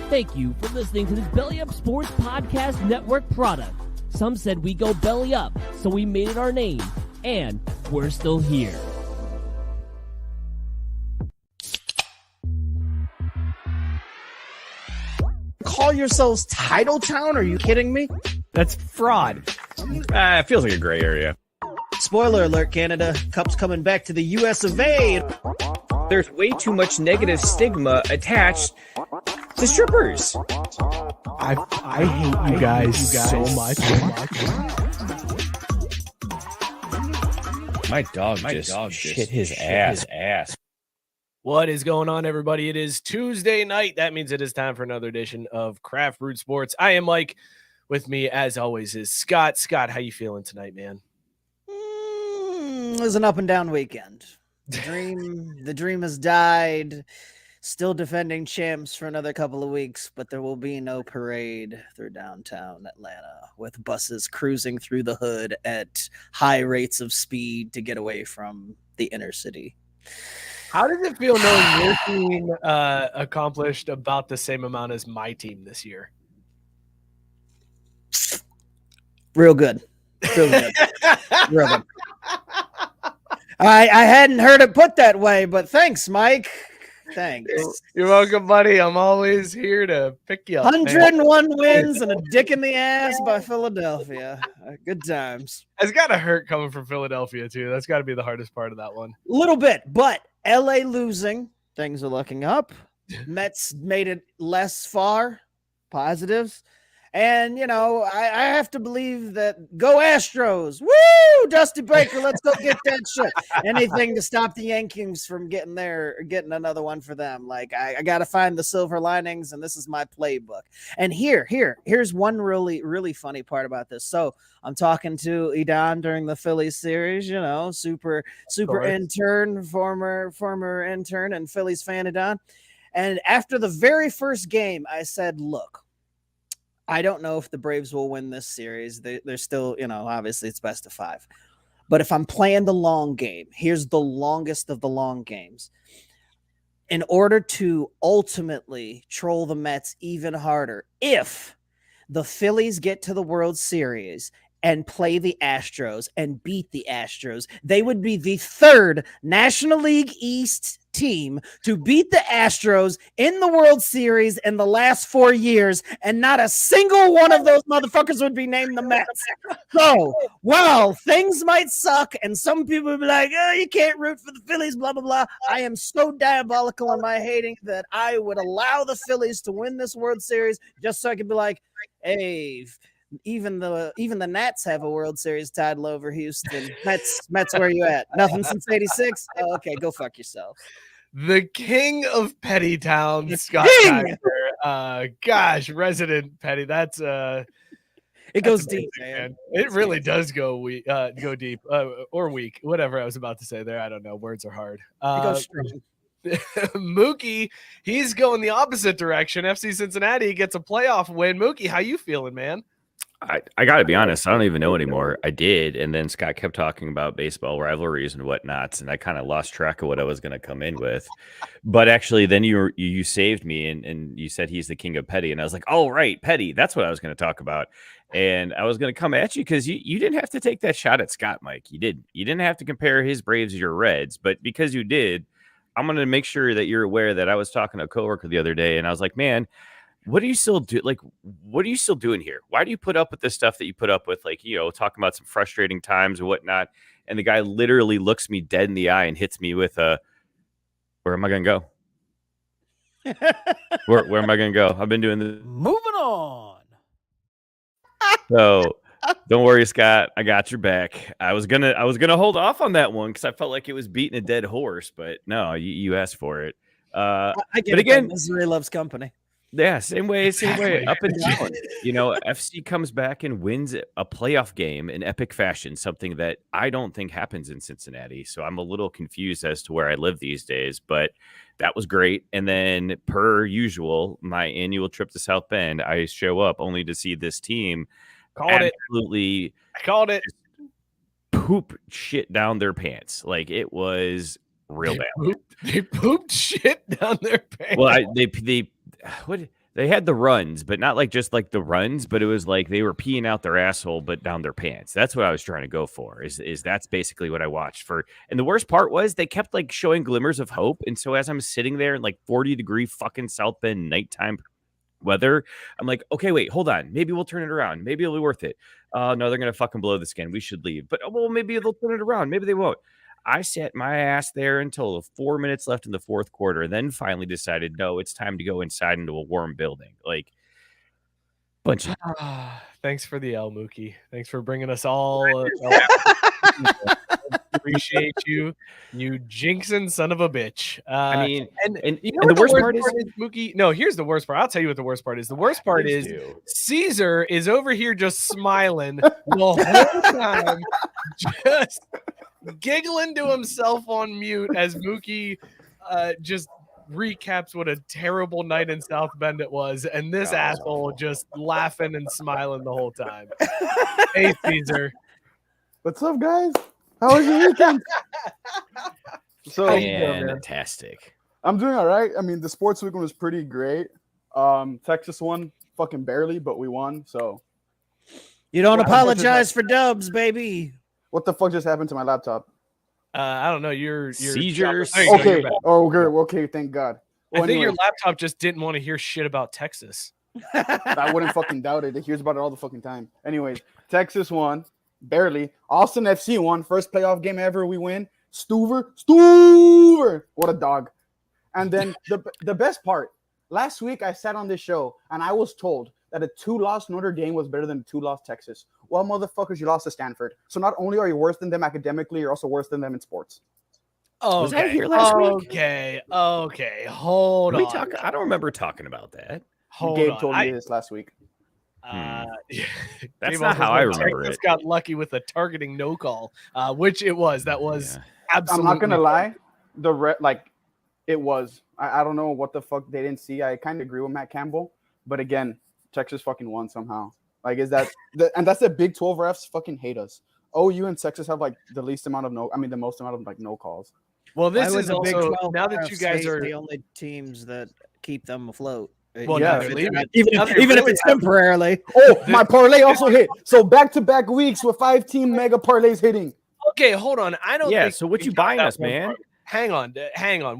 Thank you for listening to this Belly Up Sports Podcast Network product. Some said we go belly up, so we made it our name, and we're still here. Call yourselves Title Town? Are you kidding me? That's fraud. It feels like a gray area. Spoiler alert, Canada. Cup's coming back to the US of A. There's way too much negative stigma attached to strippers. I hate you guys so much. My dog just shit his ass. What is going on, everybody? It is Tuesday night. That means it is time for another edition of Craft Brewed Sports. I am Mike. With me, as always, is Scott. Scott, how you feeling tonight, man? It was an up and down weekend. The dream has died. Still defending champs for another couple of weeks, but there will be no parade through downtown Atlanta with buses cruising through the hood at high rates of speed to get away from the inner city. How does it feel knowing your team accomplished about the same amount as my team this year? Real good. Real good. Real good. I hadn't heard it put that way, but thanks, Mike. Thanks. You're welcome, buddy. I'm always here to pick you up. 101 wins and a dick in the ass by Philadelphia. Good times. It's got to hurt coming from Philadelphia, too. That's got to be the hardest part of that one. A little bit, but LA losing. Things are looking up. Mets made it less far. Positives. And, you know, I have to believe that go Astros. Woo! Dusty Baker, let's go get that shit. Anything to stop the Yankees from getting getting another one for them. Like, I got to find the silver linings, and this is my playbook. And here's one really, really funny part about this. So I'm talking to Idan during the Phillies series, you know, super intern, former intern and Phillies fan Idan. And after the very first game, I said, look, I don't know if the Braves will win this series. They're still, you know, obviously it's best of 5. But if I'm playing the long game, here's the longest of the long games. In order to ultimately troll the Mets even harder, if the Phillies get to the World Series and play the Astros and beat the Astros, they would be the third National League East team to beat the Astros in the World Series in the last 4 years, and not a single one of those motherfuckers would be named the Mets. So, while things might suck, and some people would be like, oh, you can't root for the Phillies, blah, blah, blah, I am so diabolical in my hating that I would allow the Phillies to win this World Series just so I could be like, hey, even the Nats have a World Series title over Houston. Mets, where you at? Nothing since '86. Oh, okay, go fuck yourself. The king of petty towns, Scott Kaiser. Gosh, resident petty. That's it goes deep, man. It really does go deep or weak. Whatever I was about to say there. I don't know. Words are hard. It goes strong. Mookie, he's going the opposite direction. FC Cincinnati gets a playoff win. Mookie, how you feeling, man? I got to be honest. I don't even know anymore. I did. And then Scott kept talking about baseball rivalries and whatnots. And I kind of lost track of what I was going to come in with. But actually, then you saved me and you said he's the king of petty. And I was like, oh, right. Petty. That's what I was going to talk about. And I was going to come at you because you didn't have to take that shot at Scott, Mike. You didn't have to compare his Braves to your Reds. But because you did, I'm going to make sure that you're aware that I was talking to a coworker the other day. And I was like, man, what are you still doing here? Why do you put up with this stuff that you put up with? Like, you know, talking about some frustrating times or whatnot. And the guy literally looks me dead in the eye and hits me with where am I going to go? Where am I going to go? I've been doing this. Moving on. So don't worry, Scott. I got your back. I was gonna hold off on that one because I felt like it was beating a dead horse, but no, you asked for it. I get but it, again, misery loves company. Yeah, same way, up and down. You know, FC comes back and wins a playoff game in epic fashion, something that I don't think happens in Cincinnati. So I'm a little confused as to where I live these days, but that was great. And then, per usual, my annual trip to South Bend, I show up only to see this team absolutely poop shit down their pants. Like, it was real bad. They pooped shit down their pants. Well, They had the runs, but not like just like the runs, but it was like they were peeing out their asshole, but down their pants. That's what I was trying to go for. Is that's basically what I watched for. And the worst part was they kept like showing glimmers of hope. And so as I'm sitting there in like 40-degree fucking South Bend nighttime weather, I'm like, okay, wait, hold on. Maybe we'll turn it around. Maybe it'll be worth it. No, they're gonna fucking blow this again. We should leave. But well, maybe they'll turn it around. Maybe they won't. I sat my ass there until 4 minutes left in the fourth quarter, and then finally decided, no, it's time to go inside into a warm building. Like, bunch of Thanks for the L, Mookie. Thanks for bringing us all. Appreciate you, you jinxing son of a bitch. I mean, and you know and what the worst part is, Mookie. No, here's the worst part. I'll tell you what the worst part is. The worst part is Cesar is over here just smiling the whole time, just giggling to himself on mute as Mookie just recaps what a terrible night in South Bend it was, and this asshole just laughing and smiling the whole time. Hey, Cesar. What's up, guys? How was your weekend? So fantastic. I'm doing all right. I mean, the sports weekend was pretty great. Texas won fucking barely, but we won. So you don't apologize for dubs, baby. What the fuck just happened to my laptop? I don't know. You're seizures. Okay. Okay. Thank God. Well, I think your laptop just didn't want to hear shit about Texas. I wouldn't fucking doubt it. It hears about it all the fucking time. Anyways, Texas won barely. Austin FC won. First playoff game ever. We win. Stuver. What a dog. And then the best part. Last week I sat on this show and I was told that a 2-loss Notre Dame was better than a 2-loss Texas. Well, motherfuckers, you lost to Stanford. So not only are you worse than them academically, you're also worse than them in sports. Oh, was that here last week? Okay. Hold on. I don't remember talking about that. Gabe told me this last week. That's not how I remember it. Got lucky with a targeting no call, which it was. That was absolutely. I'm not gonna lie. It was. I don't know what the fuck they didn't see. I kind of agree with Matt Campbell, but again, Texas fucking won somehow. Like, is that and that's the Big 12 refs fucking hate us. OU and Texas have like the most amount of like no calls. Well, this is also now that you guys are the only teams that keep them afloat. Well, yeah, even if it's temporarily. Oh, my parlay also hit. So back-to-back weeks with 5-team mega parlays hitting. Okay, hold on. I don't. Yeah. So what you buying us, man? Hang on.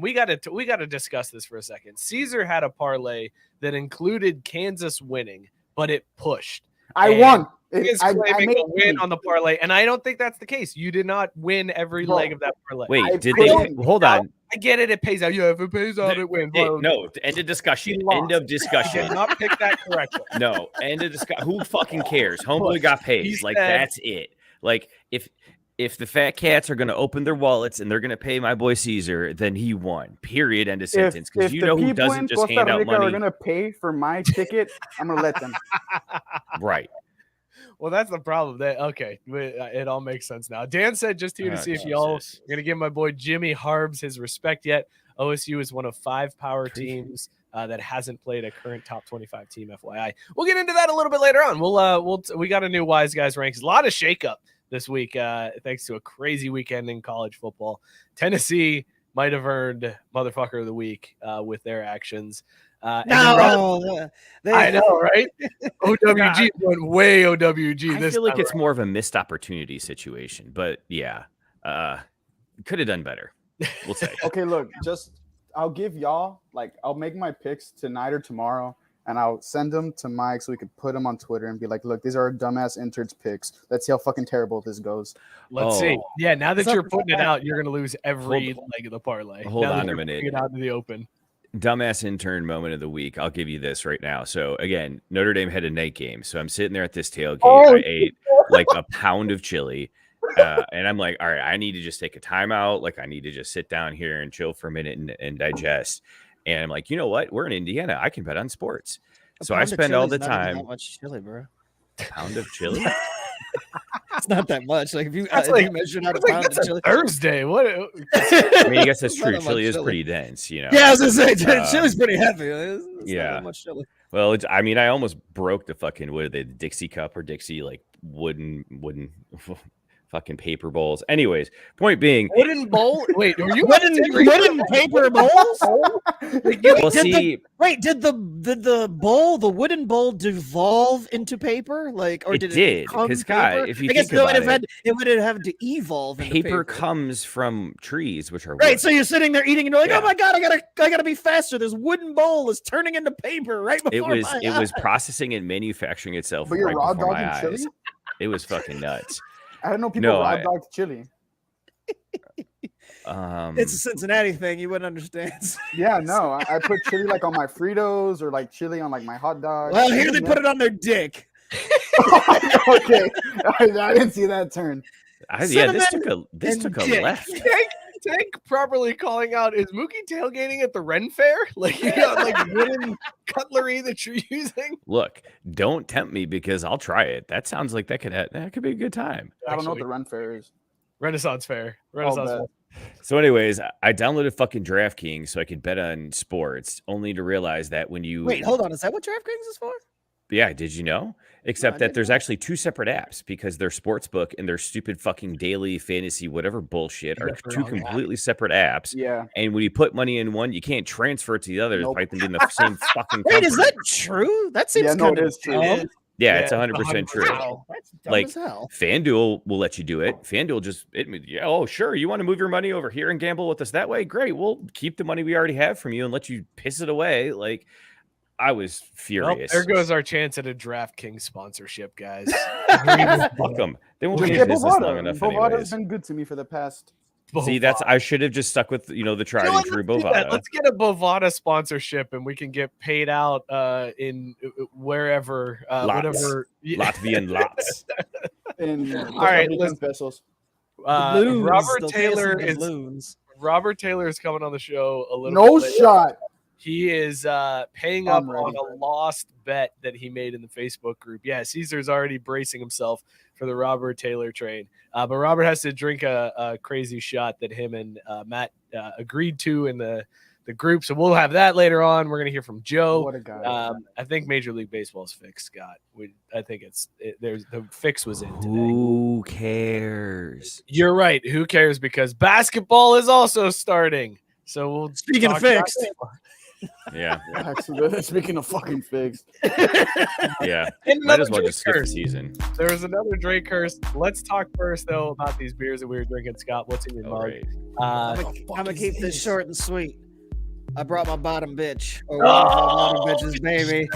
We got to discuss this for a second. Cesar had a parlay that included Kansas winning, but it pushed. I won. I made a win on the parlay, and I don't think that's the case. You did not win every leg of that parlay. Wait, did they? Hold on. I get it. It pays out. Yeah, if it pays out, it wins. No, end of discussion. End of discussion. Did not pick that correctly. No, end of discussion. Who fucking cares? Homeboy got paid. That's it. Like, if the fat cats are going to open their wallets and they're going to pay my boy Cesar, then he won. Period. End of sentence. Because you know who doesn't just hand out money. Are going to pay for my ticket. I'm going to let them. Right. Well, that's the problem. It all makes sense now. Dan said just here to see if y'all are going to give my boy Jimmy Harbs his respect yet. OSU is one of 5 power teams that hasn't played a current top 25 team. FYI, we'll get into that a little bit later on. We got a new Wiseguy ranks. A lot of shakeup this week, thanks to a crazy weekend in college football. Tennessee might have earned motherfucker of the week with their actions. I know, right? OWG went way OWG. I feel like it's more of a missed opportunity situation, but yeah, could have done better. We'll say. Okay, look, I'll give y'all I'll make my picks tonight or tomorrow, and I'll send them to Mike so we could put them on Twitter and be like, look, these are our dumbass interns picks. Let's see how fucking terrible this goes. Let's see. Yeah, now that you're putting it out, you're gonna lose every leg of the parlay. Hold on a minute. Get out into the open. Dumbass intern moment of the week. I'll give you this right now. So again, Notre Dame had a night game. So I'm sitting there at this tailgate. I ate like a pound of chili. And I'm like, all right, I need to just take a timeout. Like I need to just sit down here and chill for a minute and digest. And I'm like, you know what? We're in Indiana. I can bet on sports. So I spend all the time. Not much chili, bro. A pound of chili? It's not that much. Like if you measured out a pound of chili. Thursday. What? I mean, I guess that's true. Chili is pretty dense, you know. Yeah, I was gonna say chili's pretty heavy. It's yeah. not that much chili. Well, I almost broke the fucking the Dixie cup or Dixie like wooden fucking paper bowls. Anyways, point being, Wooden bowl. Wait, were you wooden paper bowls? we'll see. Did the wooden bowl devolve into paper? Like, or It did did, it become 'cause, God, paper? if you I guess think about it would have to evolve into Paper paper. comes from trees, which are Right, wood. so you're sitting there eating, and you're like, Yeah. "Oh my god, I gotta be faster." This wooden bowl is turning into paper right before It my was eyes. processing and manufacturing itself But you're right raw before my dogging chili? eyes. It was fucking nuts. I didn't know people No, raw I- dogged chili. It's a Cincinnati thing. You wouldn't understand. Yeah, no, I put chili like on my Fritos or like chili on like my hot dog. Well, here they put it on their dick. Okay, I didn't see that turn. This took and a dick. left. Tank properly calling out, is Mookie tailgating at the Ren Fair? Like, you got like wooden cutlery that you're using? Look, don't tempt me because I'll try it. That sounds like that could be a good time. I don't know what the run fair is. Renaissance Fair. Renaissance bet. Fair. So, anyways, I downloaded fucking DraftKings so I could bet on sports, only to realize that when you Wait, hold on. Is that what DraftKings is for? Yeah, did you know? Except I that didn't there's know. actually two separate apps because their sportsbook and their stupid fucking daily fantasy whatever bullshit You are got the two wrong app. completely separate apps. Yeah, And when you put money in one, you can't transfer it to the other Nope. despite them being the same fucking Wait, is company. that true? That seems yeah, no, kind it of is true. It is. Yeah, Yeah, it's 100% true. 100%. That's dumb Like, as hell. FanDuel will let you do it. FanDuel just, oh, sure. You want to move your money over here and gamble with us that way? Great. We'll keep the money we already have from you and let you piss it away. Like, I was Well, furious. there goes our chance at a DraftKings sponsorship, guys. Fuck them. They won't be in Yeah, business long Bovada. enough Bovada's anyways. been good to me for the past. See, I should have just stuck with, the tried You know and what? true Let's do that. Bovada. Let's get a Bovada sponsorship, and we can get paid out in wherever, Lots. whatever. Latvian lots. In All right, let's- pesos. Loons, Robert they'll Taylor pay us in is loons. Robert Taylor is coming on the show a little. No bit later. shot. He is paying up I'm ready. on a lost bet that he made in the Facebook group. Yeah, Cesar's already bracing himself for the Robert Taylor train. But Robert has to drink a crazy shot that him and Matt agreed to in the group. So we'll have that later on. We're going to hear from Joe. What a guy. I think Major League Baseball's fixed, Scott. I think there's the fix was in today. Who cares? You're right. Who cares? Because basketball is also starting. So we'll Speaking of talk about fixed. it. Yeah. Speaking of fucking figs. Yeah. And Might another as well Drake just skip the curse. season. There was another Drake curse. Let's talk first, though, about these beers that we were drinking. Scott, what's in your All mug? right. I'm gonna keep this short and sweet. I brought my bottom bitch. Or Oh! bottom bitches, baby.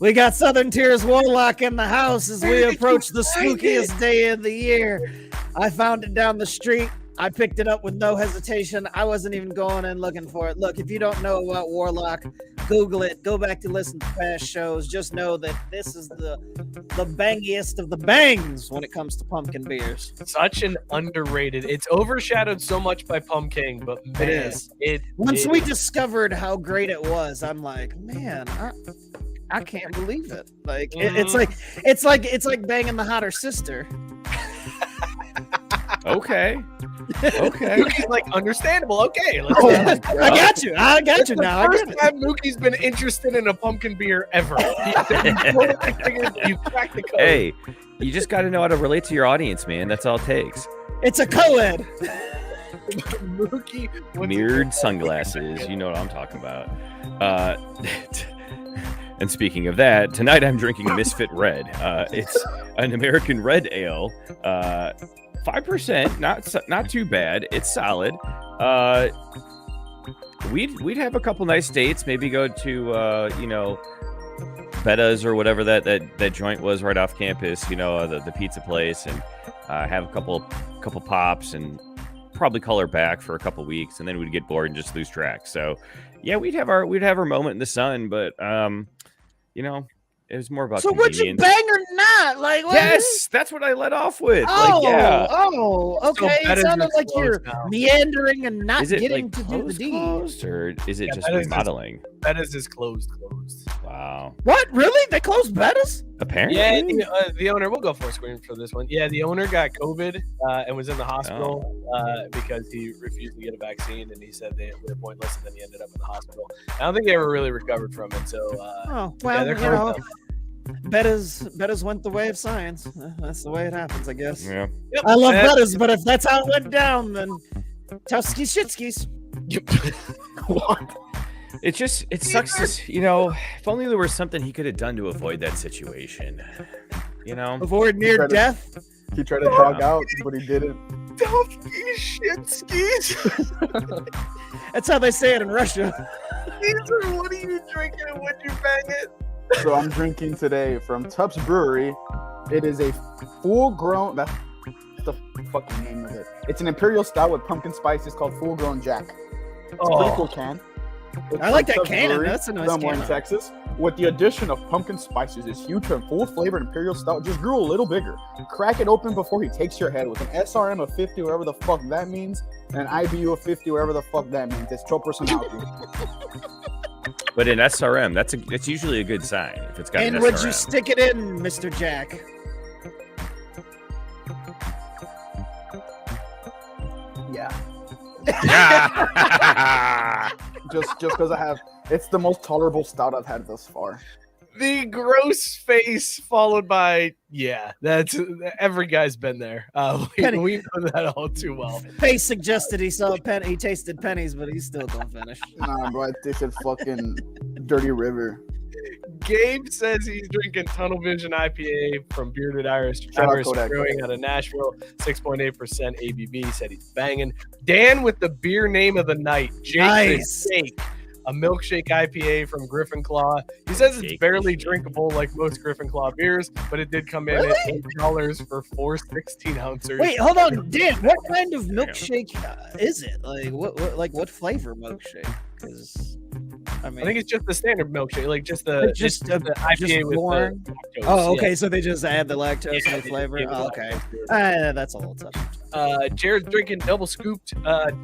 We got Southern Tears Warlock in the house as we approach the spookiest day of the year. I found it down the street. I picked it up with no hesitation. I wasn't even going and looking for it. Look, if you don't know about Warlock, Google it. Go back to listen to past shows. Just know that this is the bangiest of the bangs when it comes to pumpkin beers. Such an underrated. It's overshadowed so much by Pumpkin, but man, is. It Once it we is. discovered how great it was, I'm like, man, I can't believe it. Like it's like banging the hotter sister. Okay. Okay. Mookie's like understandable. Okay, let's. I got you. I got you now. I First get it. time Mookie's been interested in a pumpkin beer ever. You cracked the code. Hey, you just got to know how to relate to your audience, man. That's all it takes. It's a co-ed. Mookie, what's Mirrored sunglasses. You know what I'm talking about. And speaking of that, tonight I'm drinking Misfit Red. It's an American red ale. 5%, not too bad. It's solid. We'd have a couple nice dates. Maybe go to Betta's or whatever that joint was right off campus. The pizza place, and have a couple pops and probably call her back for a couple weeks, and then we'd get bored and just lose track. So yeah, we'd have our moment in the sun, but it was more about So would you convenience. bang or not? Like what? Yes, that's what I let off with. Oh, yeah. Okay. that It is sounded your like you're close now. meandering and not Is it getting like to do the deed. closed, or is it Yeah, just that is remodeling? that is closed. Wow. What? Really? They closed Bettas? Apparently. Yeah, the owner. We'll go for a screen for this one. Yeah, the owner got COVID and was in the hospital because he refused to get a vaccine, and he said they were pointless, and then he ended up in the hospital. I don't think they ever really recovered from it. So Oh, yeah, well, they're you closed know, now. Bettas went the way of science. That's the way it happens, I guess. Yeah. Yep. I love Bettas, but if that's how it went down, then Towskis shitskis. What? It sucks to, you know, if only there was something he could have done to avoid that situation. You know? Avoid near death. He tried to dog out, but he didn't. Shitskis. That's how they say it in Russia. Cesar, what are you drinking and would you bang it? So I'm drinking today from Tup's Brewery. It is a full-grown. That's the fucking name of it. It's an imperial stout with pumpkin spice. It's called Full Grown Jack. It's a pretty cool can. It's I like from that Tup's can. Brewery, That's a nice somewhere can. in Texas. With the addition of pumpkin spices, this huge and full-flavored imperial stout just grew a little bigger. Crack it open before he takes your head with an SRM of 50, whatever the fuck that means, and an IBU of 50, whatever the fuck that means. It's 12% alcohol. But in SRM, that's usually a good sign if it's got an And would SRM. you stick it in, Mr. Jack? Yeah. Yeah. Just because I have, it's the most tolerable stout I've had thus far. The gross face followed by, yeah, that's every guy's been there. We know that all too well. Face suggested he saw a penny. He tasted pennies, but he's still gonna finish. Nah, bro, I tasted fucking Dirty River. Gabe says he's drinking Tunnel Vision IPA from Bearded Irish Shout out Kodak. Brewing out of Nashville, 6.8% ABV. He said he's banging. Dan with the beer name of the night, Jake Nice. the Shake, a milkshake IPA from Griffin Claw. He says it's Jake barely the Shake. drinkable like most Griffin Claw beers, but it did come in Really? at $8 for 4 16-ounces. Wait, hold on, Dan. What kind of milkshake is it? Like what flavor milkshake? Because I mean, I think it's just the standard milkshake, like just the Just the IPA just with corn? the lactose. Oh, okay. Yeah. So they just add the lactose Yeah, and the flavor. yeah, Oh, okay. yeah. That's a little tough. Jared's drinking double scooped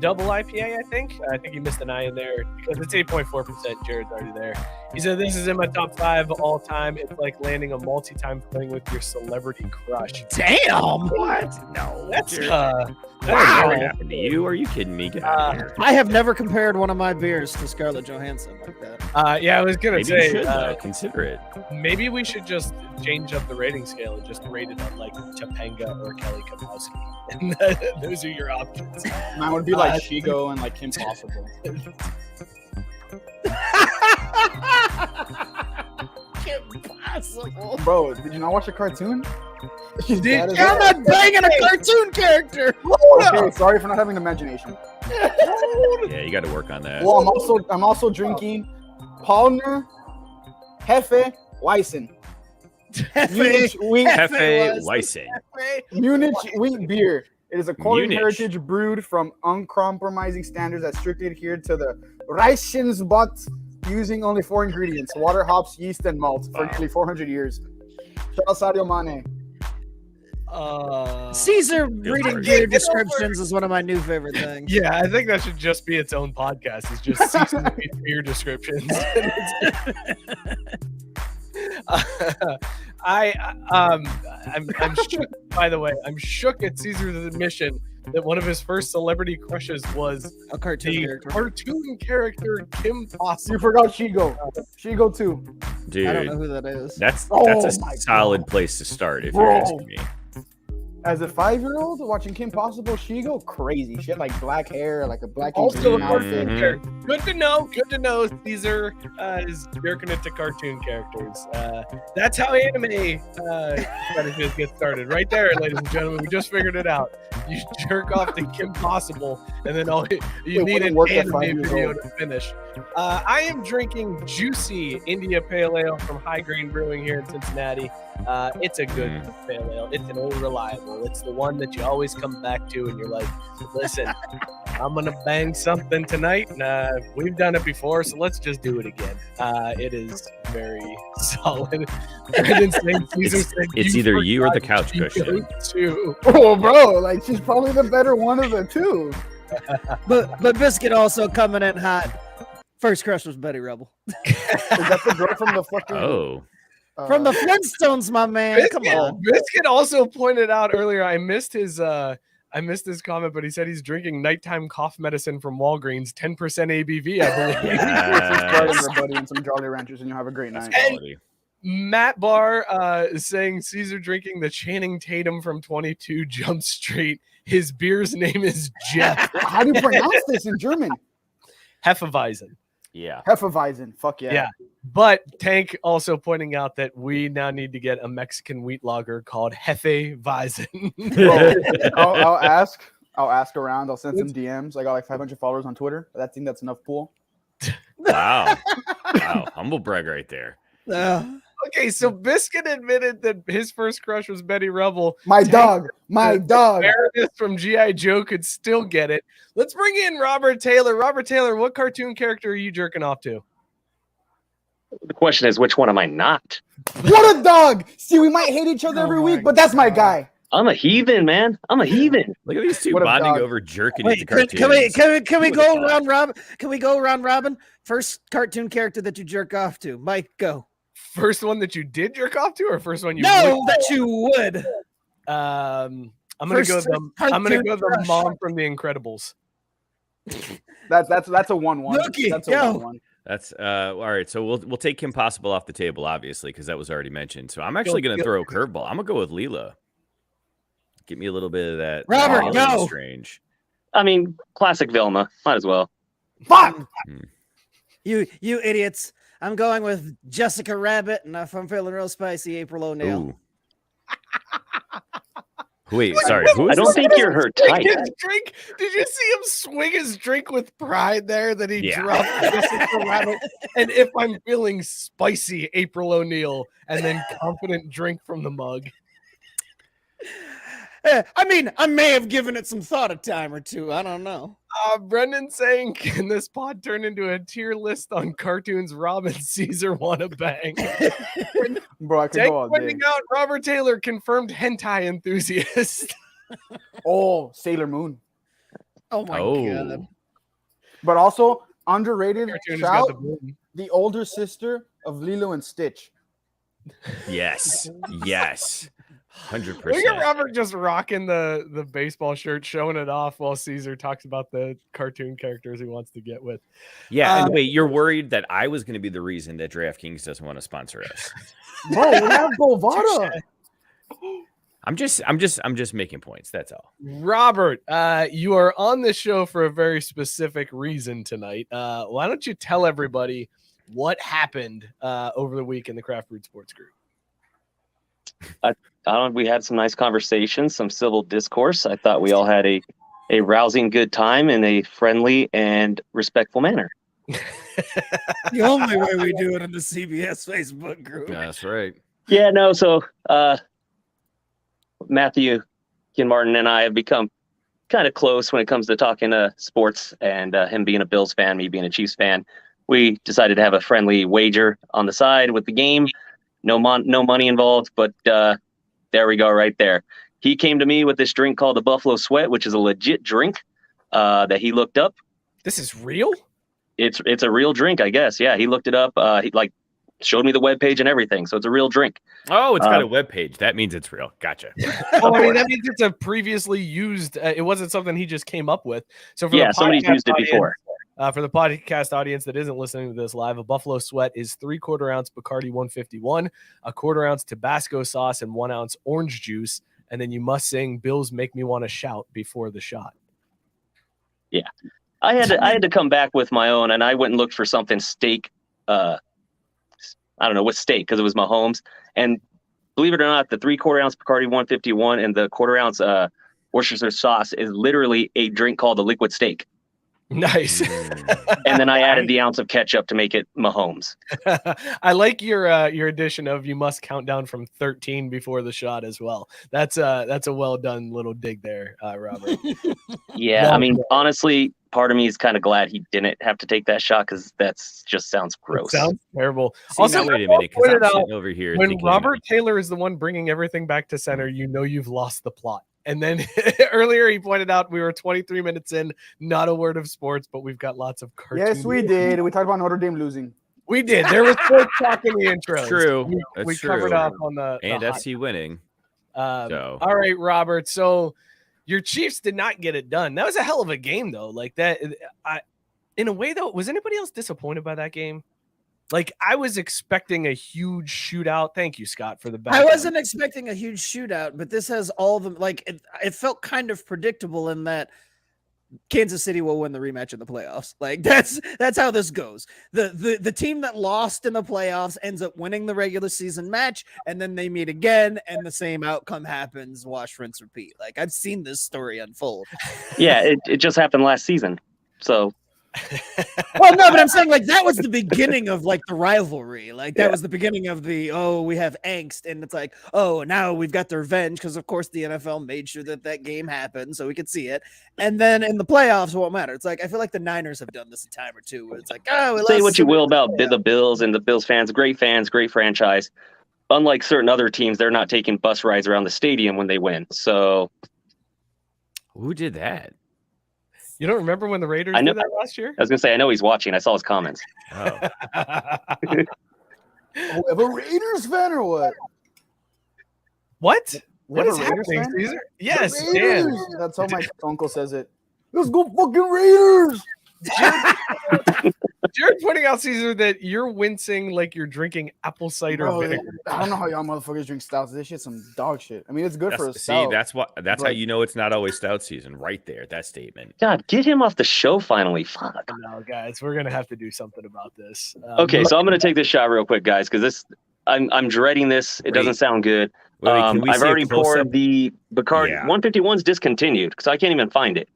double IPA, I think. I think he missed an I in there because it's 8.4%. Jared's already there. He said, this is in my top 5 all time. It's like landing a multi-time fling with your celebrity crush. Damn. What? No. That's, Jared. that's That wow. never happened to you. Are you kidding me? Get out of here. I have never compared one of my beers to Scarlett Johansson like that. Yeah, I was going to Maybe say, you should consider it. maybe we should just change up the rating scale and just rate it on like Topanga or Kelly Kapowski. And those are your options. Mine would be like Shigo and like Kim Possible. Impossible. Bro, did you not watch a cartoon? Did That is- I'm not banging a cartoon character. Okay, sorry for not having imagination. Yeah, you got to work on that. Well, I'm also drinking Paulner Hefe Weissen. Munich wheat, Hefe Weissen. Munich wheat beer. It is a quality Munich. heritage brewed from uncompromising standards that strictly adhere to the Reichensbot, using only 4 ingredients: water, hops, yeast, and malt for nearly 400 years. Shout out Sadio Mane. Caesar reading for it. beer descriptions is one of my new favorite things. Yeah, I think that should just be its own podcast. It's just season beer descriptions. I'm shook. By the way, I'm shook at Caesar's admission that one of his first celebrity crushes was A cartoon the character. cartoon character Kim Possible. You forgot Shigo. Shigo too. Dude, I don't know who that is. that's Oh a my solid place to start if Bro. you're asking me. As a 5-year-old watching Kim Possible, Shigo, crazy. She had like black hair, like a black and Also a green cartoon outfit. character. Good to know. Good to know. Caesar is jerking into cartoon characters. That's how anime fetishes get started. Right there, ladies and gentlemen. We just figured it out. You jerk off to Kim Possible, and then you It need wouldn't an work at 5 anime years video old. to finish. I am drinking Juicy India Pale Ale from High Grain Brewing here in Cincinnati. It's a good pale ale. It's an old reliable. It's the one that you always come back to, and you're like, listen, I'm gonna bang something tonight. We've done it before, so let's just do it again. It is very solid. Brandon saying Caesar said It's either you or the forgot couch Chico cushion. too. Oh, bro, like she's probably the better one of the two. But Biscuit also coming in hot. First crush was Betty Rubble. Is that the girl from the fucking? Oh, From the Flintstones, my man. Come on. Biscuit also pointed out earlier. I missed his comment, but he said he's drinking nighttime cough medicine from Walgreens, 10% ABV, I believe. Start yes. everybody and some Jolly Ranchers, and you'll have a great night. And Quality. Matt Barr is saying Cesar drinking the Channing Tatum from 22 Jump Street. His beer's name is Jeff. How do you pronounce this in German? Hefeweizen. Yeah. Hefeweizen. Fuck yeah. Yeah. But Tank also pointing out that we now need to get a Mexican wheat lager called Hefeweizen. I'll ask around. I'll send some DMs. I got like 500 followers on Twitter. I think that's enough pool. Wow. Humble brag right there. Okay, so Biscuit admitted that his first crush was Betty Rubble. My dog. Meredith from G.I. Joe could still get it. Let's bring in Robert Taylor. Robert Taylor, what cartoon character are you jerking off to? The question is, which one am I not? What a dog! See, we might hate each other every week, but that's my guy. I'm a heathen, man. I'm a heathen. Look at these two What a bonding dog. over jerking Wait, into cartoons. can we go round robin? Can we go round robin? First cartoon character that you jerk off to, Mike. Go. First one that you did jerk off to, or first one you No, would? that you would. I'm gonna go the mom from The Incredibles. That's a 1-1. Mookie, That's a go. 1-1. That's all right. So we'll take Kim Possible off the table, obviously, because that was already mentioned. So I'm actually going to throw a curveball. I'm gonna go with Leela. Give me a little bit of that. Robert, go. Strange. I mean, classic Velma. Might as well. Fuck! You idiots. I'm going with Jessica Rabbit, and if I'm feeling real spicy, April O'Neil. Ooh. Wait, sorry. Who I is don't this? think you're her type. His drink. Did you see him swing his drink with pride there that he Yeah. dropped Jessica Rabbit? And if I'm feeling spicy, April O'Neil, and then confident drink from the mug. I mean, I may have given it some thought a time or two. I don't know. Brendan saying, can this pod turn into a tier list on cartoons Rob and Cesar want to bang? Bro, I could Tank go all day. pointing out Robert Taylor, confirmed hentai enthusiast. Oh, Sailor Moon. Oh my Oh. god. But also underrated. Cartoon has got Shout, the boom. the older sister of Lilo and Stitch. Yes. 100%. Look at Robert just rocking the baseball shirt, showing it off while Cesar talks about the cartoon characters he wants to get with. Yeah, and wait, you're worried that I was going to be the reason that DraftKings doesn't want to sponsor us. Bro, we have Bovada. I'm just making points. That's all. Robert, you are on the show for a very specific reason tonight. Why don't you tell everybody what happened over the week in the Craft Brewed Sports Group? We had some nice conversations, some civil discourse. I thought we all had a rousing good time in a friendly and respectful manner. The only way we do it in the CBS Facebook group. That's right. Yeah, no, so Matthew, Ken Martin, and I have become kind of close when it comes to talking sports, and him being a Bills fan, me being a Chiefs fan. We decided to have a friendly wager on the side with the game. No money involved, but there we go right there. He came to me with this drink called the Buffalo Sweat, which is a legit drink that he looked up. This is real? It's a real drink, I guess. Yeah, he looked it up. He showed me the webpage and everything, so it's a real drink. Oh, it's got a web page. That means it's real. Gotcha. Oh, I mean, that means it's a previously used. It wasn't something he just came up with. So for somebody's used it before. For the podcast audience that isn't listening to this live, a Buffalo Sweat is 3/4 ounce Bacardi 151, a 1/4 ounce Tabasco sauce, and 1 ounce orange juice. And then you must sing "Bills Make Me Want to Shout" before the shot. Yeah, I had to come back with my own, and I went and looked for something steak. I don't know what steak, because it was Mahomes. And believe it or not, the 3/4 ounce Bacardi 151 and the 1/4 ounce Worcestershire sauce is literally a drink called a liquid steak. Nice. And then I added the ounce of ketchup to make it Mahomes. I like your addition of you must count down from 13 before the shot as well. That's a well done little dig there, Robert. Yeah, I mean, honestly, part of me is kind of glad he didn't have to take that shot, because just sounds gross. It sounds terrible. See, Also, now, wait a minute, because pointed I'm out, sitting over here when thinking, Robert Taylor is the one bringing everything back to center, you know you've lost the plot. And then earlier he pointed out we were 23 minutes in, not a word of sports, but we've got lots of cartoons. Yes, we did. We talked about Notre Dame losing. We did. There was sports talk in the intro. True. We That's covered true. off on the and hot. FC winning. So. All right, Robert. So your Chiefs did not get it done. That was a hell of a game, though. Like that, in a way, though, was anybody else disappointed by that game? Like I was expecting a huge shootout. Thank you, Scott, for the back. I wasn't expecting a huge shootout, but this has all the it felt kind of predictable in that Kansas City will win the rematch in the playoffs. Like that's how this goes. The team that lost in the playoffs ends up winning the regular season match, and then they meet again, and the same outcome happens. Wash, rinse, repeat. Like I've seen this story unfold. Yeah, it just happened last season. So Well, no, but I'm saying like that was the beginning of like the rivalry. Like that was the beginning of the we have angst, and it's like now we've got the revenge because of course the NFL made sure that game happened so we could see it. And then in the playoffs, it won't matter. It's like I feel like the Niners have done this a time or two where it's like say what you will about the Bills and the Bills fans, great franchise. Unlike certain other teams, they're not taking bus rides around the stadium when they win. So who did that? You don't remember when the Raiders did that last year? I was gonna say I know he's watching. I saw his comments. Oh. Have a Raiders fan or what? What? What Have is a Raiders happening, fan? Caesar? Yes, The Dan. Raiders! That's how my uncle says it. Let's go fucking Raiders! Jared pointing out, Caesar, that you're wincing like you're drinking apple cider vinegar. I don't know how y'all motherfuckers drink stouts. This shit's some dog shit. I mean, it's good for a See, stout. that's how but- you know it's not always stout season, right there. That statement. God, get him off the show finally. Fuck. No, guys, we're gonna have to do something about this. Okay, so I'm gonna take this shot real quick, guys, because I'm dreading this. It doesn't sound good. Wait, can we I've see a already close-up? poured the Bacardi. Yeah. 151's discontinued because I can't even find it.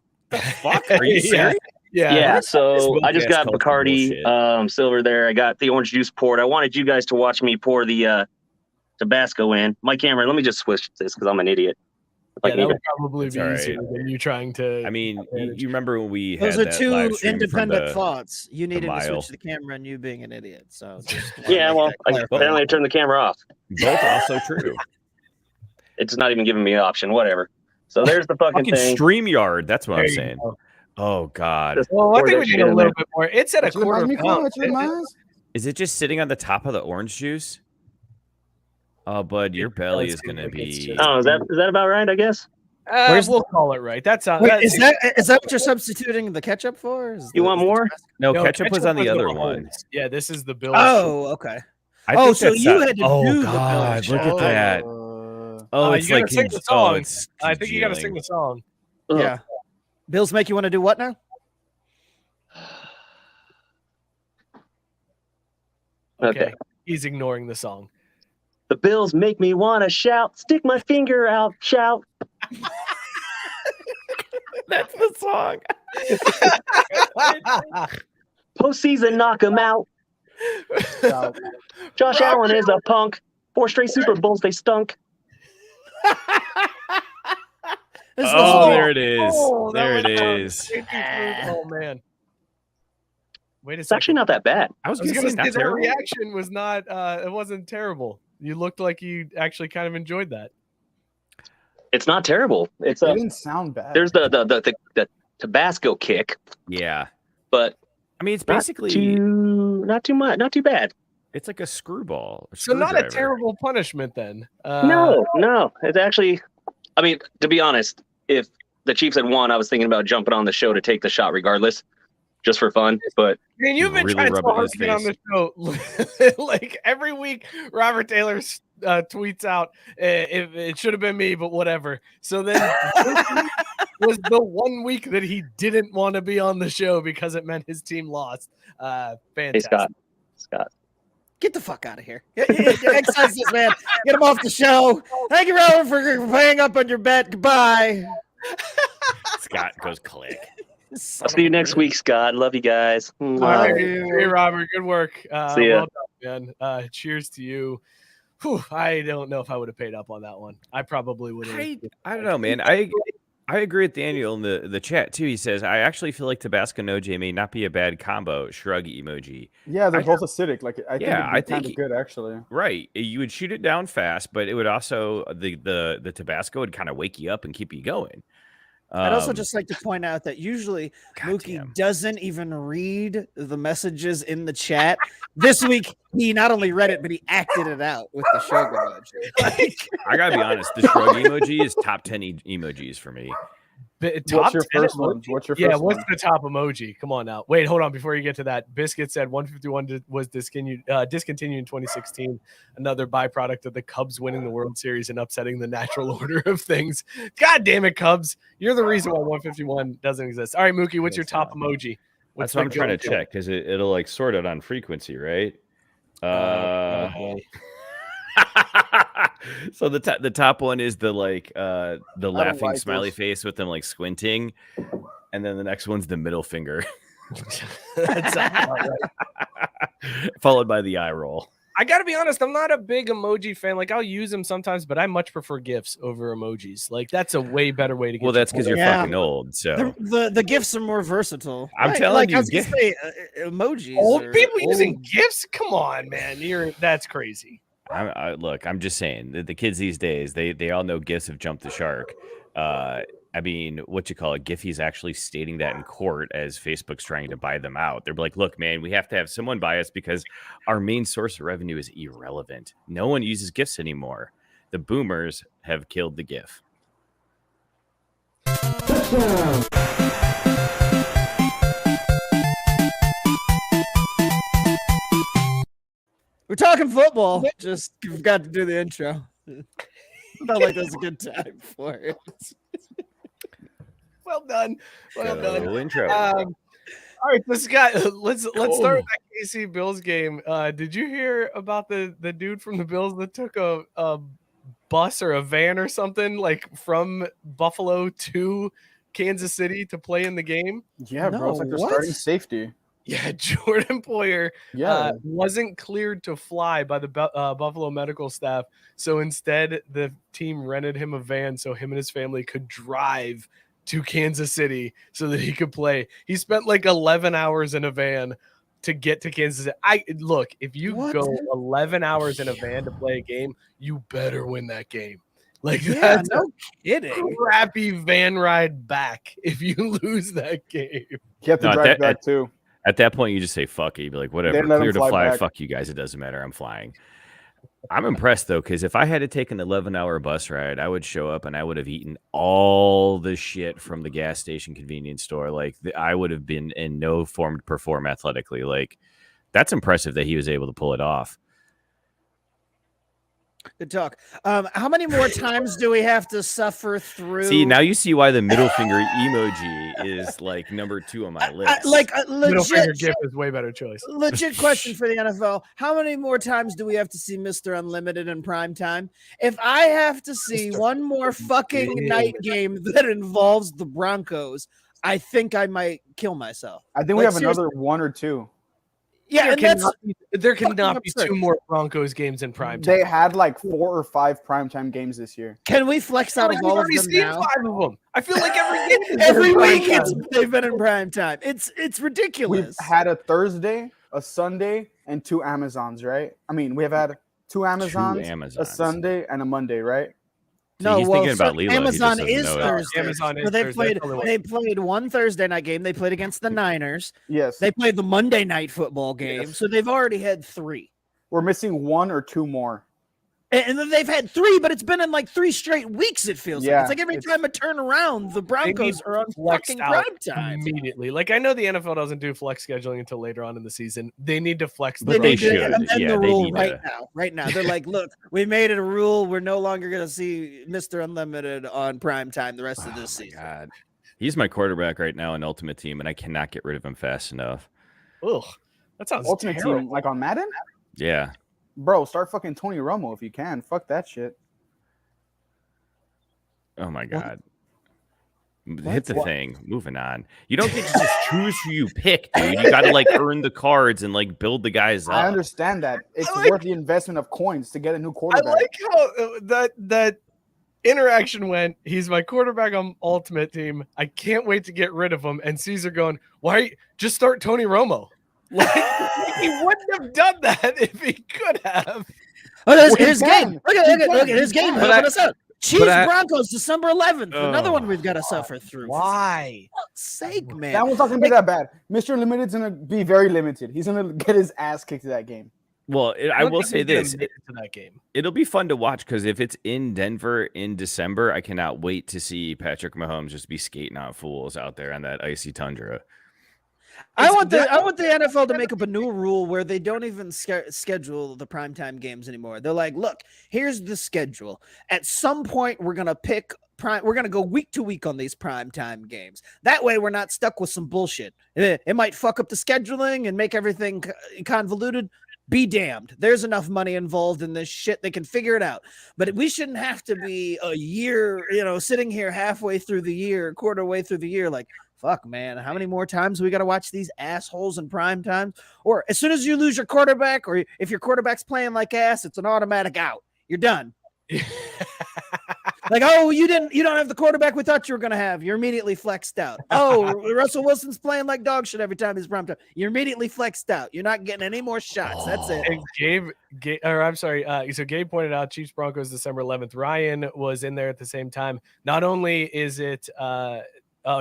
Fuck, are you serious? Yeah, so I just got Smoke-ass Bacardi bullshit. silver there. I got the orange juice poured. I wanted you guys to watch me pour the Tabasco in. My camera, let me just switch this because I'm an idiot. Yeah, that would probably It's be all right. easier than you trying to. I mean, you remember when we Those had are that two live stream from independent the- thoughts. You needed to mile. switch the camera and you being an idiot. So just Yeah, well, apparently I turned the camera off. Both also true. It's not even giving me an option. Whatever. So there's the fucking Fucking thing. StreamYard. That's what There I'm you saying. go. Oh God, Just Well, I pour think that we shit need a in little there. bit more. It's at a Which reminds quarter me, pound. which reminds? is it just sitting on the top of the orange juice? Oh, bud, your belly does is seem gonna like it's be. just- Oh, is that about right? I guess. We'll call it right. That's Wait, is that what you're substituting the ketchup for? You want more? No, ketchup was on the other Mahomes. one. Yeah, this is the Bills. Oh, okay. I Oh, think so that's you not- had to oh, do the God, belly look at that. Oh, You it's gotta like sing the song. it's I think you got to sing congealing. the song. Ugh. Yeah. Bills make you want to do what now? Okay. He's ignoring the song. The Bills make me want to shout, stick my finger out, shout. That's the song. Postseason, knock 'em out. Josh Allen is a punk. 4 straight Super Bowls, they stunk. Oh, there it is. Oh, that There was it fun. is. Thank you for- Oh man. Wait a It's second. actually not that bad. I was I was gonna gonna say say not that terrible. reaction was not. It wasn't terrible. You looked like you actually kind of enjoyed that. It's not terrible. It's It didn't sound bad. there's the Tabasco kick, Yeah, but I mean it's not basically not too much, not too bad. it's like a screwball. So not a screwdriver. terrible punishment then. No, it's actually. I mean, to be honest, if the Chiefs had won, I was thinking about jumping on the show to take the shot regardless, just for fun. But I mean, you've been Really trying rub so it in hard his to get on the show. Like every week, Robert Taylor tweets out, "If it should have been me, but whatever." So then this week was the 1 week that he didn't want to be on the show because it meant his team lost. hey, Fantastic. Scott, Get the fuck out of here. Excise this man. Get him off the show. Thank you, Robert, for paying up on your bet. Goodbye. Scott goes click. I'll see you next week, Scott. Love you guys. All Love right. you. Hey, Robert. Good work. See ya. Well done, man. Cheers to you. Whew, I don't know if I would have paid up on that one. I probably would have. I don't know, man. I agree with Daniel in the chat too. He says, I actually feel like Tabasco and OJ may not be a bad combo. Shrug emoji. Yeah, they're I- both acidic. Like I think Yeah, I it'd be kind think- of good actually. Right. You would shoot it down fast, but it would also the Tabasco would kind of wake you up and keep you going. I'd also just like to point out that usually Mookie goddamn. doesn't even read the messages in the chat. This week, he not only read it, but he acted it out with the shrug emoji. Like, I gotta be honest, the shrug emoji is top 10 emojis for me. Top your 10 first one? emoji? What's your Yeah, first what's one? the top emoji? Come on now. Wait, hold on. Before you get to that, Biscuit said 151 was discontinued in 2016. Another byproduct of the Cubs winning the World Series and upsetting the natural order of things. God damn it, Cubs! You're the reason why 151 doesn't exist. All right, Mookie, what's your top emoji? That's what I'm trying to check because it'll like sort it on frequency, right? So the top one is the like the laughing like smiley this. face with them like squinting, and then the next one's the middle finger, That's about right. followed by the eye roll. I gotta be honest, I'm not a big emoji fan. Like I'll use them sometimes, but I much prefer GIFs over emojis. Like that's a way better way to get. Well, that's because you're Yeah. fucking old. So The gifs are more versatile. I'm Right, telling like, you, I was gonna say, emojis. Old are people old. using GIFs? Come on, man. That's crazy. look, I'm just saying the kids these days, they all know GIFs have jumped the shark. I mean, what you call it? Giphy's actually stating that in court as Facebook's trying to buy them out. They're like, look, man, we have to have someone buy us because our main source of revenue is irrelevant. No one uses GIFs anymore. The boomers have killed the GIF. We're talking football. Just forgot to do the intro. Felt like that was a good time for it. Well done. Well done. Go intro. All right, let's start with that KC Bills game. Did you hear about the dude from the Bills that took a bus or a van or something like from Buffalo to Kansas City to play in the game? Yeah, bro. It's like No, the what? starting safety. Yeah, Jordan Poyer Yeah. wasn't cleared to fly by the Buffalo medical staff. So instead, the team rented him a van so him and his family could drive to Kansas City so that he could play. He spent like 11 hours in a van to get to Kansas City. Look, if you What? go 11 hours in a van to play a game, you better win that game. Like Yeah, that's no a kidding. crappy van ride back if you lose that game. You have to No, drive back too. At that point, you just say, fuck it. You'd be like, whatever, They let clear him to fly fly. back. Fuck you guys. It doesn't matter. I'm flying. I'm impressed, though, because if I had to take an 11-hour bus ride, I would show up and I would have eaten all the shit from the gas station convenience store. Like, I would have been in no form to perform athletically. Like, that's impressive that he was able to pull it off. Good talk. How many more times do we have to suffer through? See, now you see why the middle finger emoji is like number 2 on my list. Middle finger legit, gift is way better choice. legit question for the NFL. How many more times do we have to see Mr. Unlimited in prime time? If I have to see one more fucking night game that involves the Broncos, I think I might kill myself. I think we Like, have another one or two. Yeah, and that's There cannot fucking be absurd. 2 more Broncos games in prime time. They had like 4 or 5 primetime games this year. can we flex out of We've all of already them seen now? 5 of them. I feel like every game is Every in prime week time. they've been in prime time. It's We've ridiculous. had a Thursday, a Sunday, and 2 Amazons, right? I mean, we have had 2 Amazons, a Amazons. Sunday, and a Monday, right? See, he's thinking about Lilo. He just Amazon doesn't is know it. Thursday. Amazon is So they Thursday. played one Thursday night game. They played against the Niners. Yes. They played the Monday night football game. Yes. So they've already had 3. We're missing 1 or 2 more. And then they've had 3, but it's been in like 3 straight weeks. It feels like Yeah, it's like every it's- time I turn around, the Broncos are on flexed fucking out prime time. immediately. Like I know the NFL doesn't do flex scheduling until later on in the season. They need to flex. But they need to should. amend Yeah, the they rule need right to. now. Right now, they're like, look, we made it a rule. We're no longer going to see Mr. Unlimited on prime time the rest of this season. God. He's my quarterback right now in Ultimate Team, and I cannot get rid of him fast enough. Ugh, that sounds Ultimate terrible. Team, like on Madden? Yeah. Bro, start fucking Tony Romo if you can. Fuck that shit. Oh my God. What? Hit the What? thing. Moving on. You don't get to just choose who you pick, dude. You got to like earn the cards and like build the guys up. I understand that. It's like- worth the investment of coins to get a new I quarterback. like how that interaction went. He's my quarterback on Ultimate Team. I can't wait to get rid of him. And Cesar going, why just start Tony Romo? Like he wouldn't have done that if he could have. Oh, there's Well, he his can. game. Look at his game. But Helping I- us out. Chiefs but I- Broncos, December 11th. Another Oh, one we've got to suffer through. For Why? fuck's sake, man. That one's not gonna be that bad. Mr. Limited's gonna be very limited. He's gonna get his ass kicked to that game. Well, I will say this: to that game. It'll be fun to watch because if it's in Denver in December, I cannot wait to see Patrick Mahomes just be skating on fools out there on that icy tundra. I want the NFL to make up a new rule where they don't even schedule the primetime games anymore. They're like, look, here's the schedule. At some point, we're gonna pick prime. We're gonna go week to week on these primetime games. That way, we're not stuck with some bullshit. It might fuck up the scheduling and make everything convoluted. Be damned. There's enough money involved in this shit. They can figure it out. But we shouldn't have to be a year, sitting here halfway through the year, quarter way through the year, like, fuck, man, how many more times we got to watch these assholes in prime time? Or as soon as you lose your quarterback, or if your quarterback's playing like ass, it's an automatic out. You're done. Like, oh, you don't have the quarterback we thought you were going to have. You're immediately flexed out. Oh, Russell Wilson's playing like dog shit every time he's prime time. You're immediately flexed out. You're not getting any more shots. That's it. And so Gabe pointed out Chiefs Broncos December 11th. Ryan was in there at the same time. Not only is it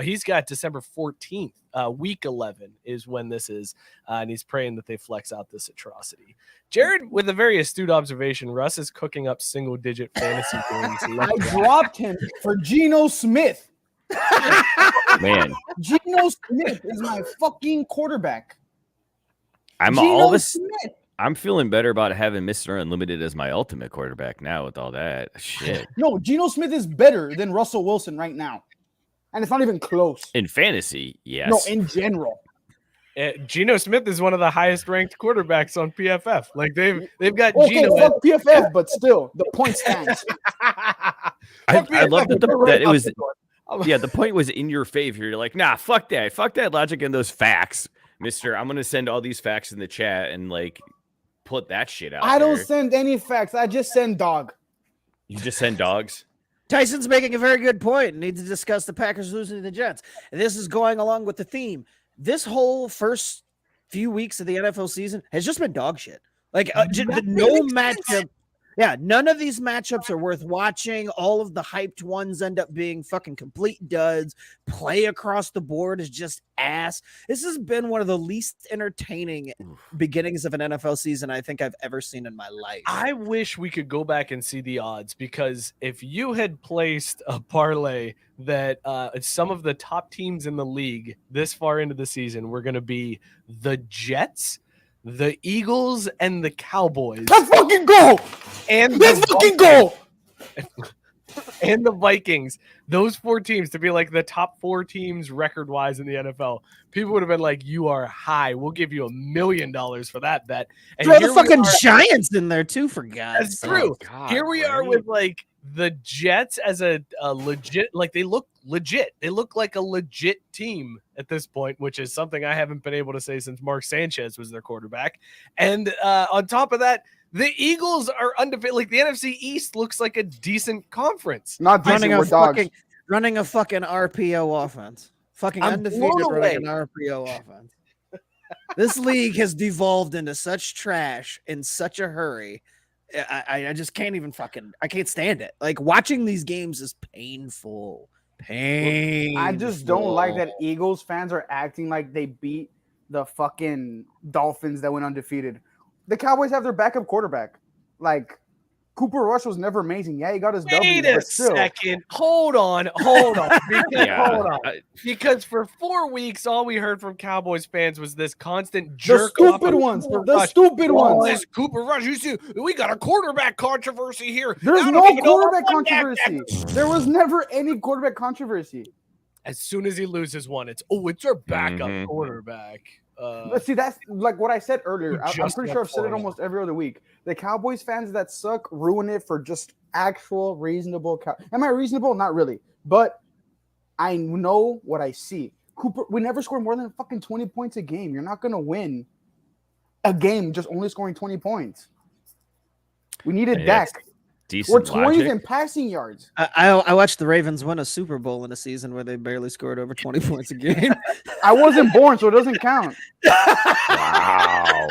he's got December 14th, week 11 is when this is, and he's praying that they flex out this atrocity. Jared, with a very astute observation, Russ is cooking up single-digit fantasy games. I dropped him for Geno Smith. Man, Geno Smith is my fucking quarterback. I'm feeling better about having Mr. Unlimited as my ultimate quarterback now with all that shit. No, Geno Smith is better than Russell Wilson right now. And it's not even close. In fantasy, yes. No, in general. Geno Smith is one of the highest ranked quarterbacks on PFF. Like they've got Geno. Geno. Fuck PFF, but still, the point stands. I love that it was. Yeah, the point was in your favor. You're like, nah, fuck that logic and those facts, Mister. I'm gonna send all these facts in the chat and like put that shit out. I don't send any facts. I just send dog. You just send dogs. Tyson's making a very good point. Need to discuss the Packers losing to the Jets. And this is going along with the theme. This whole first few weeks of the NFL season has just been dog shit. Like no matchup. Yeah, none of these matchups are worth watching. All of the hyped ones end up being fucking complete duds. Play across the board is just ass. This has been one of the least entertaining beginnings of an NFL season I think I've ever seen in my life. I wish we could go back and see the odds, because if you had placed a parlay that some of the top teams in the league this far into the season were going to be the Jets, the Eagles, and the Cowboys. Let's fucking go! And let's fucking go! And the Vikings. Those four teams to be like the top four teams record-wise in the NFL. People would have been like, you are high. We'll give you $1 million for that bet. And throw the fucking Giants in there too, for God's sake. That's true. Here we are with like the Jets as a legit, like they look legit. They look like a legit team at this point, which is something I haven't been able to say since Mark Sanchez was their quarterback. And on top of that, the Eagles are undefeated. Like the NFC East looks like a decent conference. Not running a fucking RPO offense. Fucking undefeated running an RPO offense. This league has devolved into such trash in such a hurry. I just can't even I can't stand it. Like watching these games is painful. I just don't like that Eagles fans are acting like they beat the fucking Dolphins that went undefeated. The Cowboys have their backup quarterback. Like Cooper Rush was never amazing. Yeah, he got his W. Wait a second. Hold on. Because for 4 weeks, all we heard from Cowboys fans was this constant jerk. The stupid ones. This Cooper Rush. You see, we got a quarterback controversy here. There's no quarterback controversy. There was never any quarterback controversy. As soon as he loses one, it's our backup quarterback. Let's see, that's like what I said earlier. I'm pretty sure I've said it almost every other week. The Cowboys fans that suck ruin it for just actual reasonable. Am I reasonable? Not really, but I know what I see. Cooper, we never score more than fucking 20 points a game. You're not gonna win a game just only scoring 20 points. We needed Dak. We're 20th in passing yards. I watched the Ravens win a Super Bowl in a season where they barely scored over 20 points a game. I wasn't born, so it doesn't count. Wow.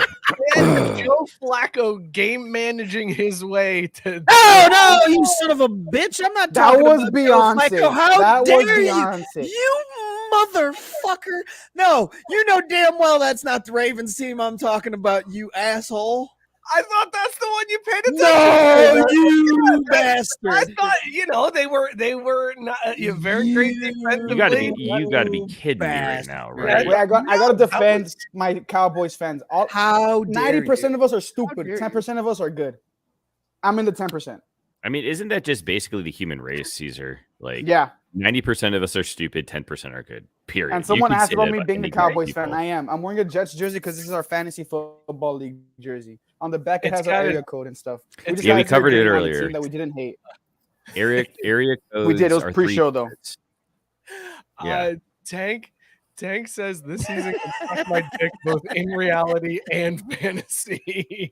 And Joe Flacco game managing his way to. No, you son of a bitch! I'm not talking about Beyonce. Joe Flacco. How dare Beyonce. you motherfucker! No, you know damn well that's not the Ravens team I'm talking about. You asshole. I thought that's the one you paid attention No, to. you I bastard. thought they were not very great defensively. You gotta be kidding me right now, right? Wait, I gotta defend my Cowboys fans. How 90% of us are stupid. dare you. 10% of us are good. I'm in the 10%. I mean, isn't that just basically the human race, Caesar? Like, Yeah. 90% of us are stupid, 10% are good. Period. And You someone can asked say about that me being the any group of Cowboys fan. people. I am. I'm wearing a Jets jersey because this is our fantasy football league jersey. On the back, it It's has our kinda- area code and stuff. it's- Yeah, we had a covered it great game on the earlier. team that we didn't hate. Area codes We did. It was are pre-show, 3 though. digits. Yeah. Tank says this season can suck my dick both in reality and fantasy.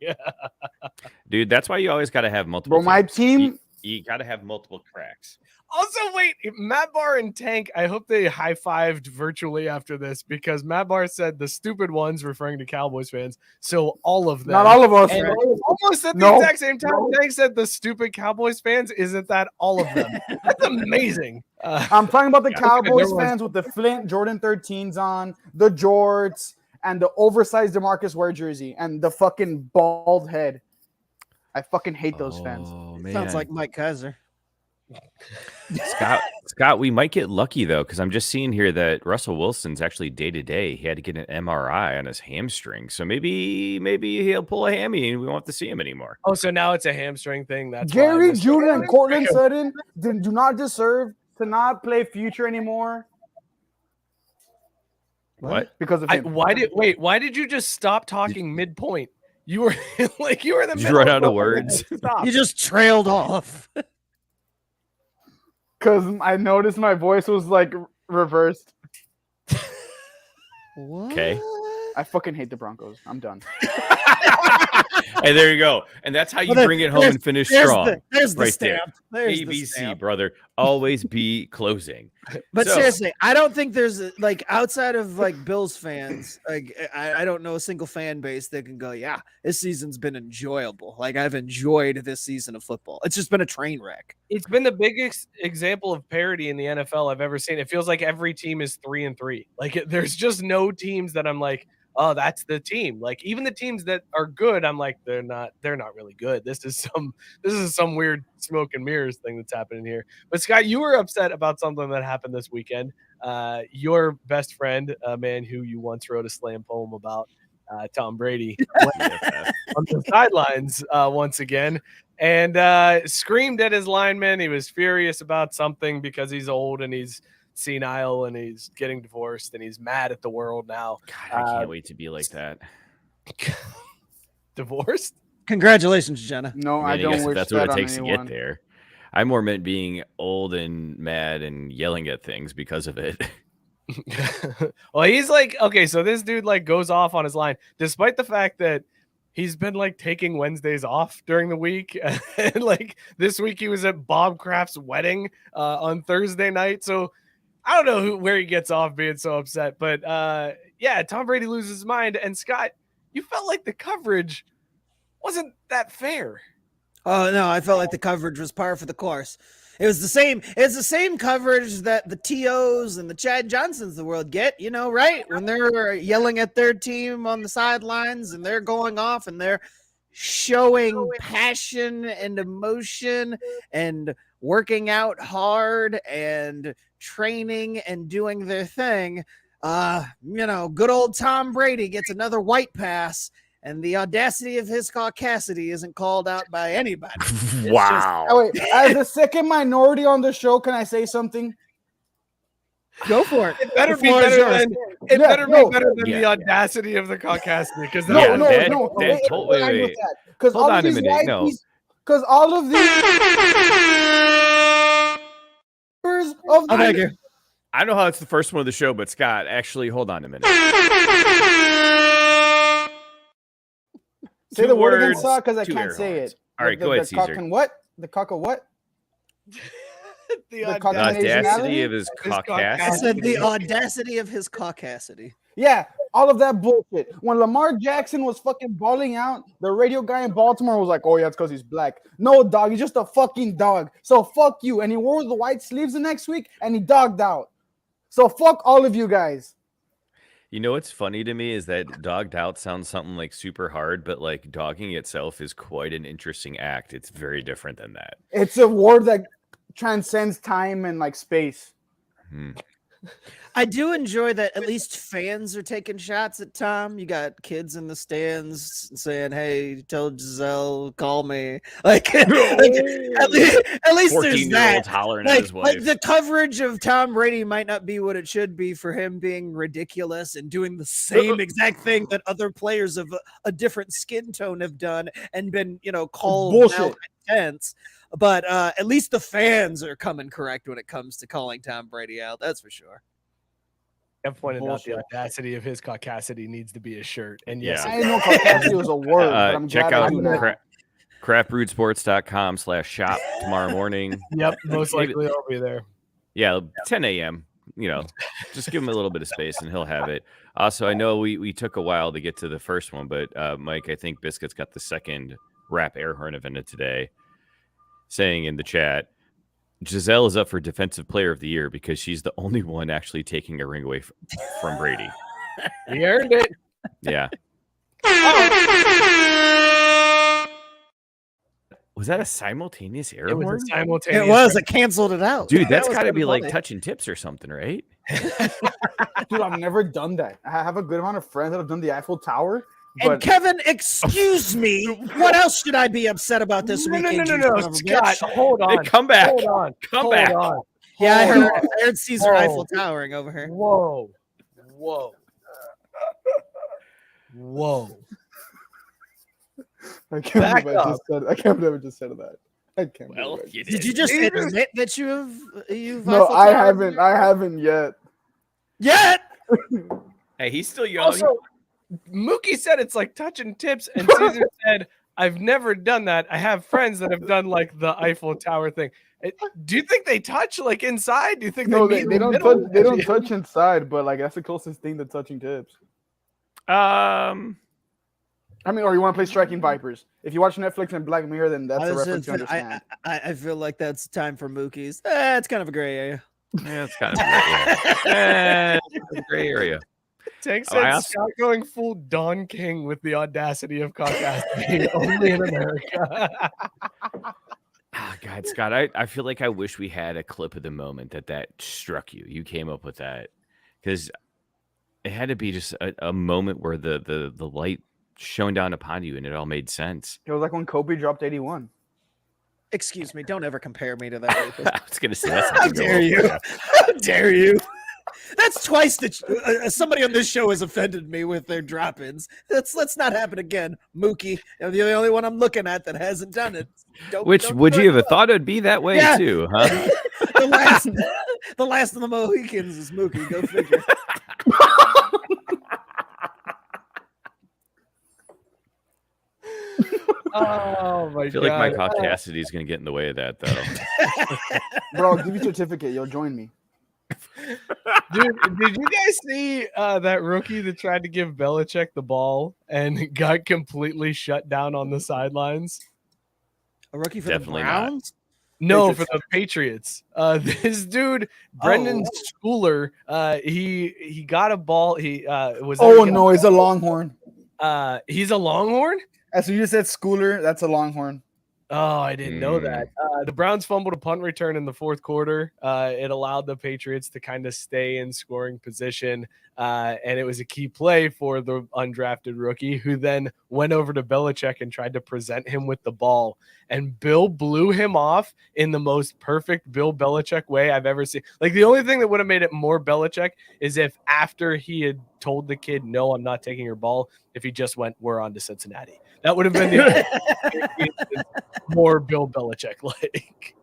Dude, that's why you always got to have multiple. Bro, my teams. team. You got to have multiple cracks. Also, wait, Matt Barr and Tank, I hope they high-fived virtually after this because Matt Barr said the stupid ones, referring to Cowboys fans. So all of them. Not all of us. And almost at the No. exact same time, Tank said the stupid Cowboys fans. Isn't that all of them? That's amazing. I'm talking about the Yeah, Cowboys there was- fans with the Flint Jordan 13s on, the jorts, and the oversized DeMarcus Ware jersey, and the fucking bald head. I fucking hate those fans. Oh, man. Sounds like Mike Kaiser. Scott, we might get lucky though, because I'm just seeing here that Russell Wilson's actually day to day. He had to get an MRI on his hamstring, so maybe he'll pull a hammy and we won't have to see him anymore. Oh, so now it's a hamstring thing. That's why I Gary missed it. Jr. and Cortland Sutton do not deserve to not play future anymore What? because of him. Why did you just stop talking midpoint? You were like you were in the Did you middle run of out of something. words? Stop. You just trailed off. Because I noticed my voice was like reversed. What? Okay. I fucking hate the Broncos. I'm done. And there you go. And that's how you Well, bring it home and finish There's strong. there's the right there. stamp. There's the ABC, stamp. brother. Always be closing. But So- seriously, I don't think there's like outside of like Bills fans, like I don't know a single fan base that can go, yeah, this season's been enjoyable. Like I've enjoyed this season of football. It's just been a train wreck. It's been the biggest example of parity in the NFL I've ever seen. It feels like every team is 3-3. Like there's just no teams that I'm like, oh, that's the team. Like even the teams that are good, I'm like, they're not really good. This is some weird smoke and mirrors thing that's happening here. But Scott, you were upset about something that happened this weekend. Your best friend, a man who you once wrote a slam poem about, Tom Brady, went on the sidelines once again and screamed at his lineman. He was furious about something because he's old and he's senile and he's getting divorced and he's mad at the world now. God, I can't wait to be like that. Divorced? Congratulations, Jenna. No, I I mean, don't guess wish that's that what it on takes anyone. to get there. I more meant being old and mad and yelling at things because of it. Well, he's like, okay, so this dude like goes off on his line, despite the fact that he's been like taking Wednesdays off during the week. And like this week he was at Bob Kraft's wedding on Thursday night. So I don't know where he gets off being so upset, but yeah, Tom Brady loses his mind. And Scott, you felt like the coverage wasn't that fair. Oh no, I felt like the coverage was par for the course. It was the same. It's the same coverage that the TOs and the Chad Johnsons of the world get, you know, right? When they're yelling at their team on the sidelines and they're going off and they're showing passion and emotion and working out hard and training and doing their thing. You know, good old Tom Brady gets another white pass. And the audacity of his Caucasity isn't called out by anybody. Wow. Oh, wait, as the second minority on the show, can I say something? Go for it. It better The be floor is better yours. than it Yeah, better no. be better than Yeah. the audacity of the Caucasity because No, Yeah, no, that- no. that- wait. Because Hold all on of a these minute, white no. because all of these of Oh, thank you. I know how it's the first one of the show, but Scott, actually, hold on a minute. say Two the word again, words, Saw, because I two can't air say horns. it. All right, go ahead, cock Cesar. and what? The cock of what? the The The audacity Nationality? of his His I Caucasity. said the audacity of his Caucasity. Yeah, all of that bullshit. When Lamar Jackson was fucking balling out, the radio guy in Baltimore was like, "Oh yeah, it's because he's black." No, dog, he's just a fucking dog. So fuck you. And he wore the white sleeves the next week, and he dogged out. So fuck all of you guys. You know what's funny to me is that dogged out sounds something like super hard, but like dogging itself is quite an interesting act. It's very different than that. It's a word that transcends time and like space. I do enjoy that at least fans are taking shots at Tom. You got kids in the stands saying, "Hey, tell Giselle, call me." Like, at least there's that. Hollering at his wife. Like the coverage of Tom Brady might not be what it should be for him being ridiculous and doing the same exact thing that other players of a different skin tone have done and been, called malcontents. But at least the fans are coming correct when it comes to calling Tom Brady out. That's for sure. I've pointed out the audacity of his Caucasity needs to be a shirt. And yes, I didn't know Caucasity was a word. But I'm check glad out craftbrewedsports.com/shop tomorrow morning. Yep, most likely I'll be there. Yeah, 10 a.m. Just give him a little bit of space and he'll have it. Also, I know we took a while to get to the first one, but Mike, I think Biscuit's got the second rap air horn event of today, saying in the chat, Giselle is up for Defensive Player of the Year because she's the only one actually taking a ring away from Brady. He earned it. Yeah. Was that a simultaneous air horn? It was a simultaneous. It was. I canceled it out. Dude, that's got to be like touching tips or something, right? Dude, I've never done that. I have a good amount of friends that have done the Eiffel Tower. And Kevin, excuse me. What else should I be upset about this weekend? No, Scott, hold on. Hey, come back. Hold on. Come back. On. Yeah, I heard Cesar Eiffel towering over here. Whoa. I can't believe I just said that. I can't. Well, did you just admit that you've No, I haven't. I haven't yet. Hey, he's still young. Also, Mookie said it's like touching tips, and Cesar said, I've never done that. I have friends that have done like the Eiffel Tower thing. Do you think they touch like inside? Do you think they don't touch? They don't touch inside, but like that's the closest thing to touching tips. I mean, or you want to play Striking Vipers? If you watch Netflix and Black Mirror, then that's a reference you understand. I feel like that's time for Mookies. It's kind of a gray area. Yeah, it's kind of a gray area. Tank said Scott going full Don King with the audacity of Caucasity only in America. God, Scott, I feel like I wish we had a clip of the moment that struck you. You came up with that because it had to be just a moment where the light shone down upon you and it all made sense. It was like when Kobe dropped 81. Excuse me, don't ever compare me to that. I was going to say that's how dare you? How dare you? That's twice that somebody on this show has offended me with their drop-ins. Let's not happen again, Mookie. You're the only one I'm looking at that hasn't done it. Would you have thought it'd be that way too, huh? the last of the Mohicans is Mookie. Go figure. Oh my god! I feel like my Caucasity is going to get in the way of that, though. Bro, give me a certificate. You'll join me. Dude, did you guys see that rookie that tried to give Belichick the ball and got completely shut down on the sidelines? A rookie for the Browns? No, for the Patriots. This dude, Brendan Schooler, he got a ball. He was. Oh no, he's a Longhorn. He's a Longhorn. As you just said, Schooler, that's a Longhorn. Oh, I didn't know that. The Browns fumbled a punt return in the fourth quarter. It allowed the Patriots to kind of stay in scoring position. And it was a key play for the undrafted rookie who then went over to Belichick and tried to present him with the ball. And Bill blew him off in the most perfect Bill Belichick way I've ever seen. Like the only thing that would have made it more Belichick is if after he had told the kid, no, I'm not taking your ball, if he just went, we're on to Cincinnati. That would have been the more Bill Belichick like.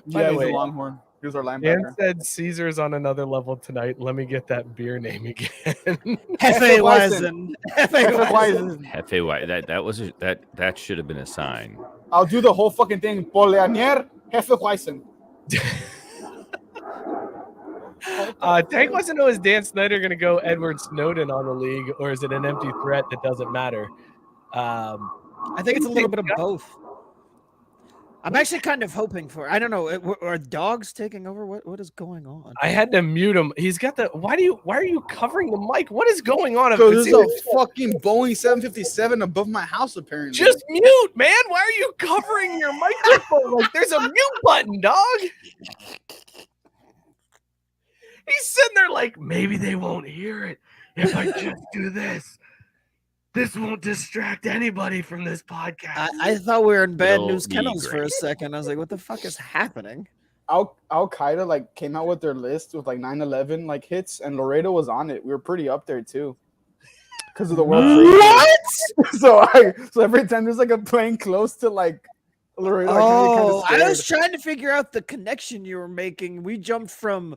Yeah, he's a Longhorn. He was our linebacker. Dan said Caesar's on another level tonight. Let me get that beer name again. Hefe Weizen. Hefe Weizen. That should have been a sign. I'll do the whole fucking thing. Polianier Hefe Weizen. Tank wants to know, is Dan Snyder going to go Edward Snowden on the league, or is it an empty threat that doesn't matter? I think it's a little bit of both. I'm actually kind of hoping for. I don't know. Are dogs taking over? What is going on? I had to mute him. He's got the. Why are you covering the mic? What is going on? So there's a fucking Boeing 757 above my house, apparently. Just mute, man. Why are you covering your microphone? Like there's a mute button, dog. He's sitting there like, maybe they won't hear it if I just do this. This won't distract anybody from this podcast. I thought we were in bad It'll news be kennels for a great. second. I was like, what the fuck is happening? Al Qaeda like came out with their list with like 9/11 like hits, and Laredo was on it. We were pretty up there too, because of the World Trade. So every time there's like a plane close to like Laredo, Oh, I was trying to figure out the connection you were making. We jumped from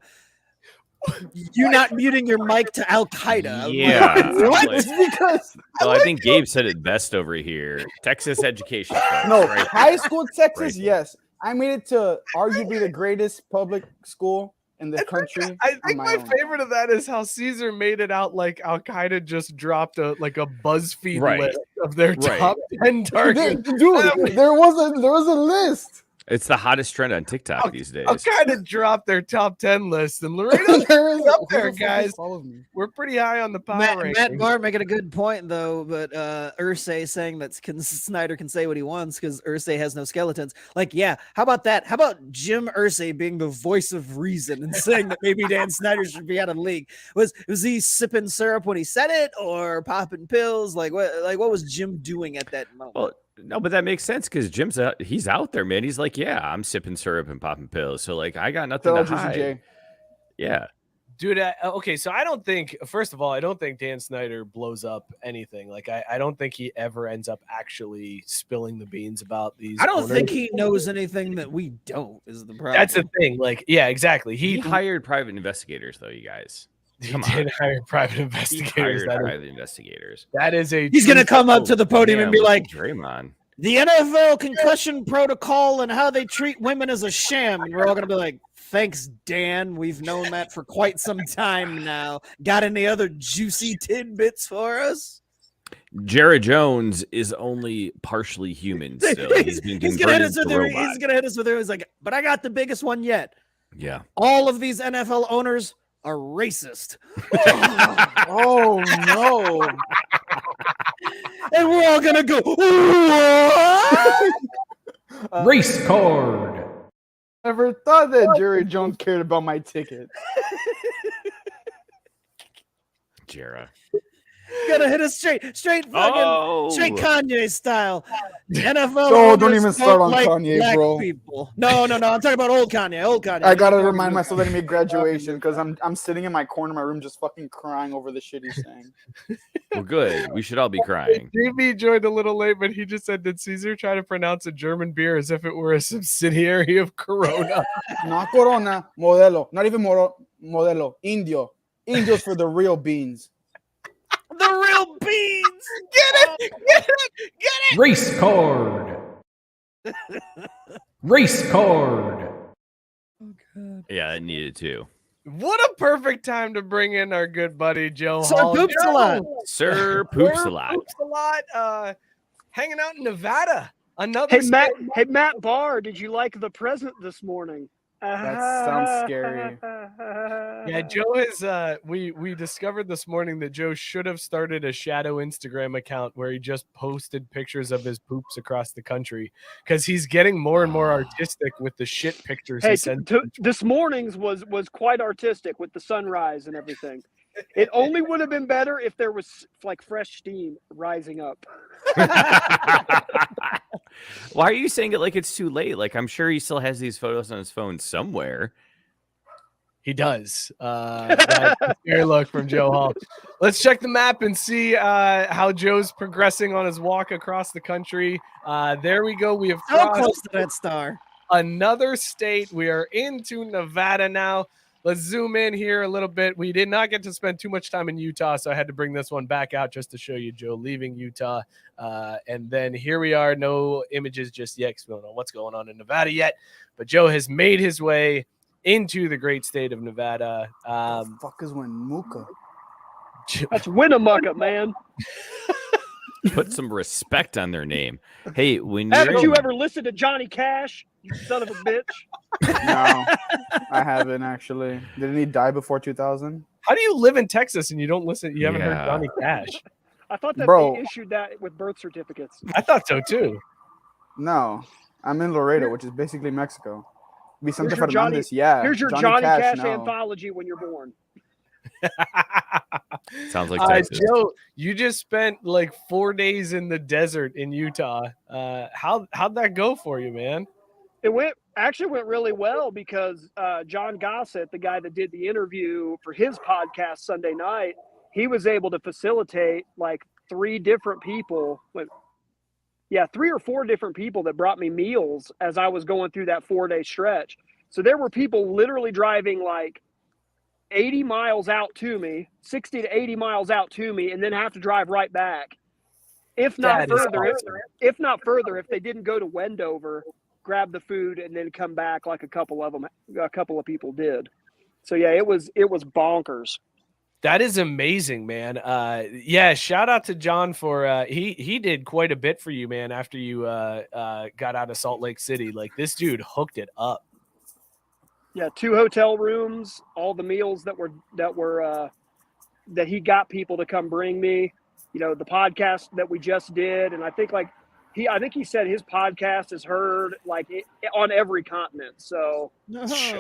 you not muting your mic to Al Qaeda. Yeah. What? Because Well, I think Gabe said it best over here. Texas education. folks, no, right high school Texas, Right there. yes. I made it to arguably the greatest public school in the country. I on think my own. favorite of that is how Cesar made it out like Al Qaeda just dropped a BuzzFeed Right. list of their Right. top 10 targets. Dude, there was a list. It's the hottest trend on TikTok these days. Al Qaeda dropped their top 10 list, and Laredo's up there, guys. We're pretty high on the power Matt rankings. Barr making a good point though, but Ursay saying that Snyder can say what he wants because Ursay has no skeletons. Like, yeah, how about that? How about Jim Ursay being the voice of reason and saying that maybe Dan Snyder should be out of the league? Was he sipping syrup when he said it, or popping pills? Like what was Jim doing at that moment? Well, no, but that makes sense because Jim's he's out there, man. He's like, yeah, I'm sipping syrup and popping pills. So like, I got nothing to hide. Yeah. Dude, okay, so I don't think, first of all, I don't think Dan Snyder blows up anything. Like, I don't think he ever ends up actually spilling the beans about these. I don't owners. think he knows anything that we don't, is the problem. That's the thing. Like, yeah, exactly. He hired private investigators, though, you guys. He did hire private He investigators. hired private investigators. That is a. He's gonna come up to the podium and be Damn, like, Draymond. the NFL concussion protocol and how they treat women as a sham. And we're all going to be like, thanks, Dan. We've known that for quite some time now. Got any other juicy tidbits for us? Jared Jones is only partially human still. He's been He's going to hit us converted with to robot. he's going to hit us with it. He's like, but I got the biggest one yet. Yeah. All of these NFL owners are racist. Oh no. And we're all going to go, what? Race card. Never thought that Jerry Jones cared about my ticket. Jera. Gonna hit us straight fucking straight Kanye style. NFL. Oh, don't owners even start on like Kanye, black bro. People. No. I'm talking about old Kanye. I gotta remind myself that he made graduation because I'm sitting in my corner of my room just fucking crying over the shit he's saying. Well, good. We should all be crying. JB joined a little late, but he just said, did Cesar try to pronounce a German beer as if it were a subsidiary of Corona? Not Corona, Modelo. Not even Modelo. Indio. Indios for the real beans. The real beans. Get it! Race card. Race card. Yeah, it needed to. What a perfect time to bring in our good buddy Joe Sir Hall. Poops a lot. Sir Poops a lot. Poops a lot. Hanging out in Nevada. Another Hey state- Matt, hey Matt Barr, did you like the present this morning? That sounds scary. Yeah, Joe is we discovered this morning that Joe should have started a shadow Instagram account where he just posted pictures of his poops across the country because he's getting more and more artistic with the shit pictures Hey, he sends. this morning's was quite artistic with the sunrise and everything. It only would have been better if there was like fresh steam rising up. Why are you saying it like it's too late? Like, I'm sure he still has these photos on his phone somewhere. He does. That's a scary look from Joe Hall. Let's check the map and see how Joe's progressing on his walk across the country. There we go. We have So crossed close to that star. another state. We are into Nevada now. Let's zoom in here a little bit. We did not get to spend too much time in Utah, so I had to bring this one back out just to show you Joe leaving Utah. And then here we are. No images just yet because we don't know what's going on in Nevada yet. But Joe has made his way into the great state of Nevada. The fuck is Winnemucca? That's Winnemucca, man. Put some respect on their name. Hey, when Haven't you're you ever listened to Johnny Cash? You son of a bitch. No, I haven't actually. Didn't he die before 2000? How do you live in Texas and you don't listen? You haven't heard Yeah. Johnny Cash? I thought that Bro. they issued that with birth certificates. I thought so too. No, I'm in Laredo, which is basically Mexico. Vicente Here's your Fernandez, yeah. Here's your Johnny Cash no. anthology when you're born. sounds like Texas. Joe, you just spent like 4 days in the desert in Utah. How'd that go for you, man? It actually went really well because John Gossett, the guy that did the interview for his podcast Sunday night, he was able to facilitate like 3 different people. 3 or 4 different people that brought me meals as I was going through that 4-day stretch. So there were people literally driving like 80 miles out to me, 60 to 80 miles out to me, and then have to drive right back. If not further, if they didn't go to Wendover, grab the food, and then come back like a couple of people did. So yeah, it was bonkers. That is amazing, man. Yeah, shout out to John for he did quite a bit for you, man, after you got out of Salt Lake City. Like, this dude hooked it up. Yeah, 2 hotel rooms, all the meals that he got people to come bring me. You know, the podcast that we just did, and I think he said his podcast is heard like on every continent. So That's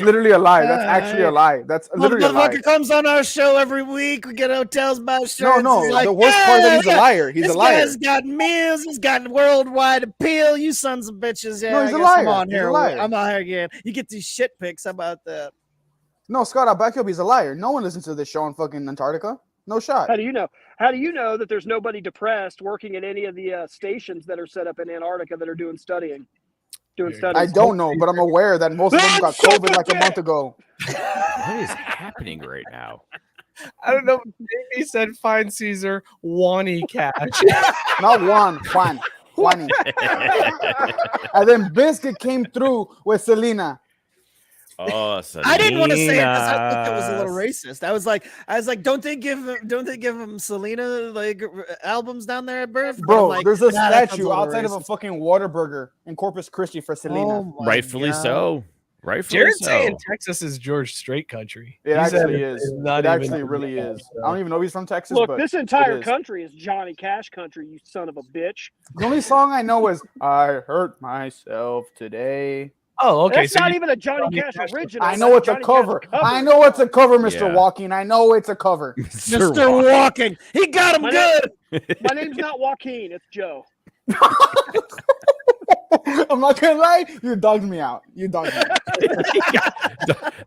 literally a lie. That's actually a lie. That's literally a lie. Motherfucker comes on our show every week. We get hotels, buy shirts. No. He's like, the worst part is that he's a liar. He's this a liar. guy's got meals. He's got worldwide appeal. You sons of bitches. Yeah, No, he's I a guess I'm liar. on He's a here. liar. I'm on here again. You get these shit pics. How about that? No, Scott, I'll back you up. He's a liar. No one listens to this show in fucking Antarctica. No shot. how do you know? How do you know that there's nobody depressed working at any of the stations that are set up in Antarctica that are doing studies? I don't know, but I'm aware that most of them got COVID like a month ago. What is happening right now? I don't know. He said, "Find Cesar, Wani Cash." Not Juan. And then Biscuit came through with Selena. Oh, I didn't want to say it because I think that was a little racist. I was like, don't they give him Selena like albums down there at birth? Bro, like, there's a that sounds statue outside of a racist. fucking Whataburger in Corpus Christi for Selena. Oh my Rightfully God. so. Rightfully Jared's so. saying Texas is George Strait country. It He said actually it's is. not It even- actually really is. I don't even know if he's from Texas. Look, but this entire it is. country is Johnny Cash country, you son of a bitch. The only song I know is "I Hurt Myself Today." Oh, okay. That's not even a Johnny Cash original. I know it's a Johnny Cash cover. I know it's a cover, Mr. Yeah. Walking. I know it's a cover. Mr. Walking. He got him My good. My name's not Joaquin, it's Joe. I'm not gonna lie, you dogged me out.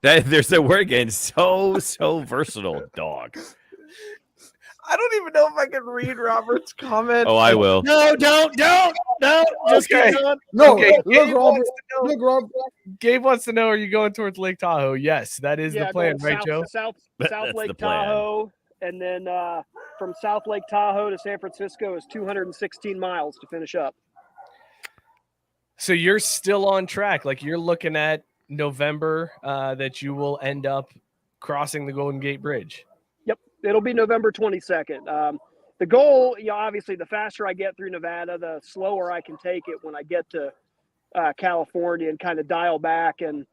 There's a word again. So versatile, dog. I don't even know if I can read Robert's comment. Oh, I will. No, don't. Just Okay. keep going. No, Okay, look, Rob. Gabe wants to know: are you going towards Lake Tahoe? Yes, that is the plan, going right, Joe? South That's Lake the plan. Tahoe, and then from South Lake Tahoe to San Francisco is 216 miles to finish up. So you're still on track. Like, you're looking at November that you will end up crossing the Golden Gate Bridge. Yep, it'll be November 22nd. The goal, obviously, the faster I get through Nevada, the slower I can take it when I get to California and kind of dial back and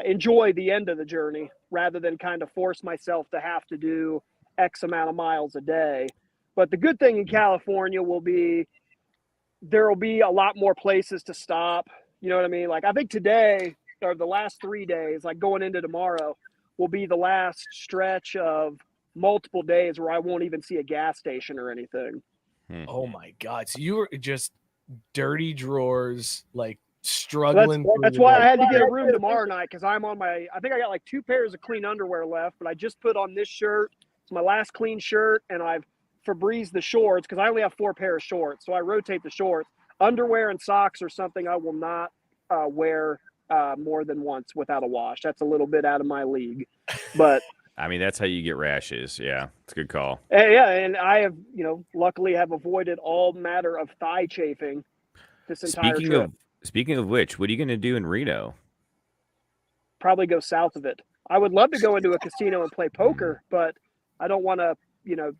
enjoy the end of the journey rather than kind of force myself to have to do X amount of miles a day. But the good thing in California will be there will be a lot more places to stop. You know what I mean? Like, I think today or the last 3 days, like going into tomorrow, will be the last stretch of multiple days where I won't even see a gas station or anything. Oh my God. So you were just dirty drawers, like struggling. That's why I had to get a room tomorrow night, because I'm on I think I got like 2 pairs of clean underwear left, but I just put on this shirt. It's my last clean shirt, and I've Febreze the shorts because I only have 4 pairs of shorts. So I rotate the shorts. Underwear and socks are something I will not wear more than once without a wash. That's a little bit out of my league. But I mean, that's how you get rashes. Yeah, it's a good call. yeah, and I have, luckily have avoided all matter of thigh chafing this entire trip. Speaking of which, what are you going to do in Reno? Probably go south of it. I would love to go into a casino and play poker, but I don't want to,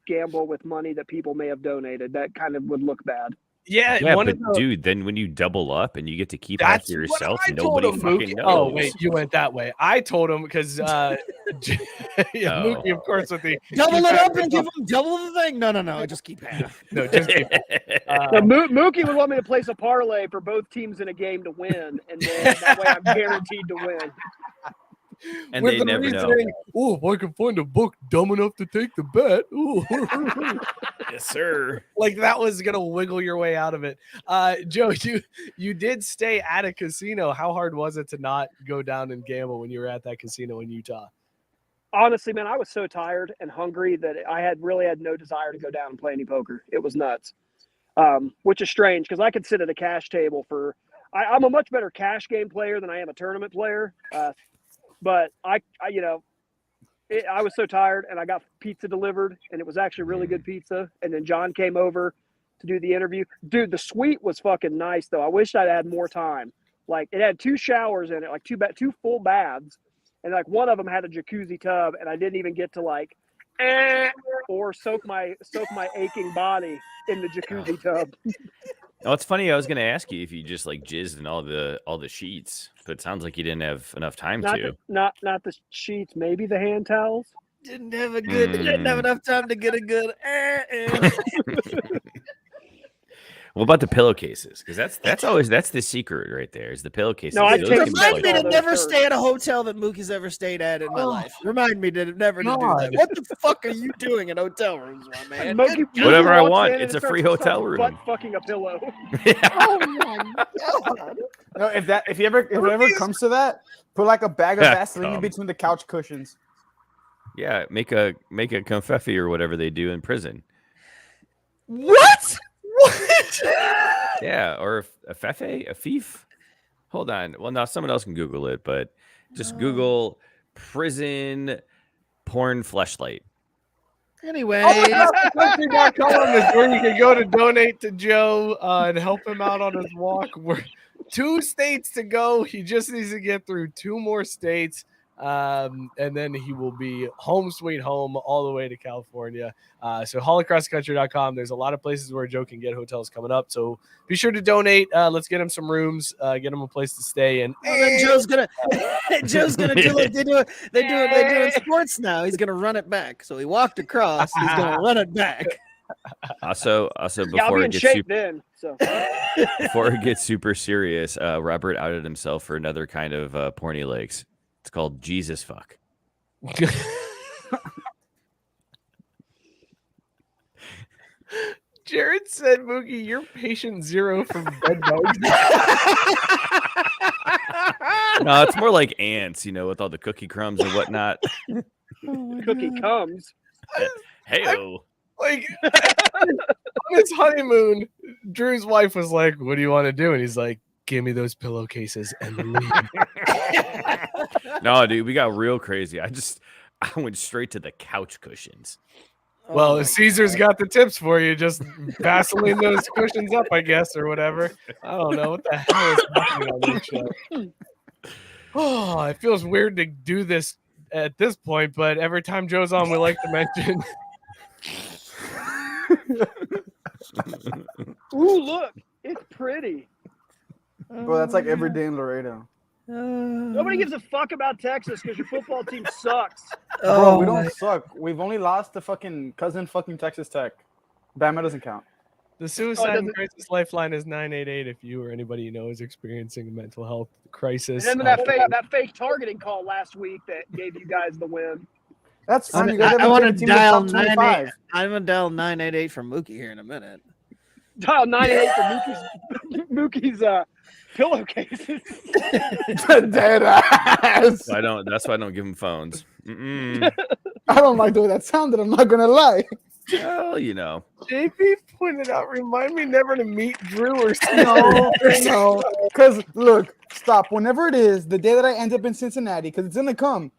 gamble with money that people may have donated. That kind of would look bad. Yeah, but dude, then when you double up and you get to keep half that's to what yourself, I told nobody him, fucking Mookie. knows. Oh wait, you went that way. I told him because Mookie, of course, with the Double it up and give them double the thing. No. Just keep half. no, just keep Mookie would want me to place a parlay for both teams in a game to win, and then that way I'm guaranteed to win. And with they the never know. reasoning, oh, if I can find a book dumb enough to take the bet, ooh. Yes, sir. Like that was gonna wiggle your way out of it. Joe, you did stay at a casino. How hard was it to not go down and gamble when you were at that casino in Utah? Honestly, man, I was so tired and hungry that I really had no desire to go down and play any poker. It was nuts, which is strange because I could sit at a cash table I'm a much better cash game player than I am a tournament player. But I was so tired, and I got pizza delivered, and it was actually really good pizza. And then John came over to do the interview. Dude, the suite was fucking nice, though. I wish I'd had more time. Like, it had 2 showers in it, like 2 full baths, and like one of them had a jacuzzi tub, and I didn't even get to or soak my aching body in the jacuzzi tub. Oh, it's funny. I was going to ask you if you just like jizzed in all the sheets, but it sounds like you didn't have enough time to. Not the sheets, maybe the hand towels. Didn't have enough time to get a good. What about the pillowcases? Because that's the secret right there. Is the pillowcases? No, I Those take can be Remind like- me to those never first. stay at a hotel that Mookie's ever stayed at in my life. Remind me to never to do that. What the fuck are you doing in hotel rooms, my man? Mookie Whatever I walks want, in and it's a starts free hotel room. Butt fucking a pillow. Oh my god! No, if it ever comes to that, put like a bag of Vaseline in Come. between the couch cushions. Yeah, make a confetti or whatever they do in prison. What? Yeah, or a fefe, a fief. Hold on. Well, now someone else can Google it, but just Google prison porn fleshlight. Anyway, Country.com is where you can go to donate to Joe and help him out on his walk. We're 2 states to go. He just needs to get through 2 more states. And then he will be home sweet home all the way to California. So haulacrosscountry.com. There's a lot of places where Joe can get hotels coming up. So be sure to donate. Let's get him some rooms, get him a place to stay. And then Joe's gonna do like they do in sports now. He's gonna run it back. So he walked across. He's gonna run it back. Also Yeah, I'll before be it in gets shape super, then. So before it gets super serious, Robert outed himself for another kind of porny legs. It's called Jesus fuck. Jared said, Mookie, you're patient 0 from bed bugs. No, it's more like ants, with all the cookie crumbs and whatnot. cookie comes. Hey-o. Like on his honeymoon, Drew's wife was like, "What do you want to do?" And he's like, "Give me those pillowcases and leave." No, dude, we got real crazy. I went straight to the couch cushions. Well, Caesar's got the tips for you. Just Vaseline those cushions up, I guess, or whatever. I don't know what the hell is happening on this show. Oh, it feels weird to do this at this point, but every time Joe's on, we like to mention. Ooh, look, it's pretty. Bro, that's like every day in Laredo. Nobody gives a fuck about Texas because your football team sucks. Bro, we don't suck. We've only lost to fucking cousin fucking Texas Tech. Bama doesn't count. The Suicide and Crisis Lifeline is 988 if you or anybody you know is experiencing a mental health crisis. And then that fake targeting call last week that gave you guys the win. That's fine. I want to dial 988. I'm gonna dial 988 for Mookie here in a minute. Dial 988 for Mookie's pillowcases. Dead ass. That's why I don't give him phones. I don't like the way that sounded. I'm not gonna lie. Well, JP pointed out, remind me never to meet Drew or no. Because look, stop. Whenever it is, the day that I end up in Cincinnati, because it's gonna come.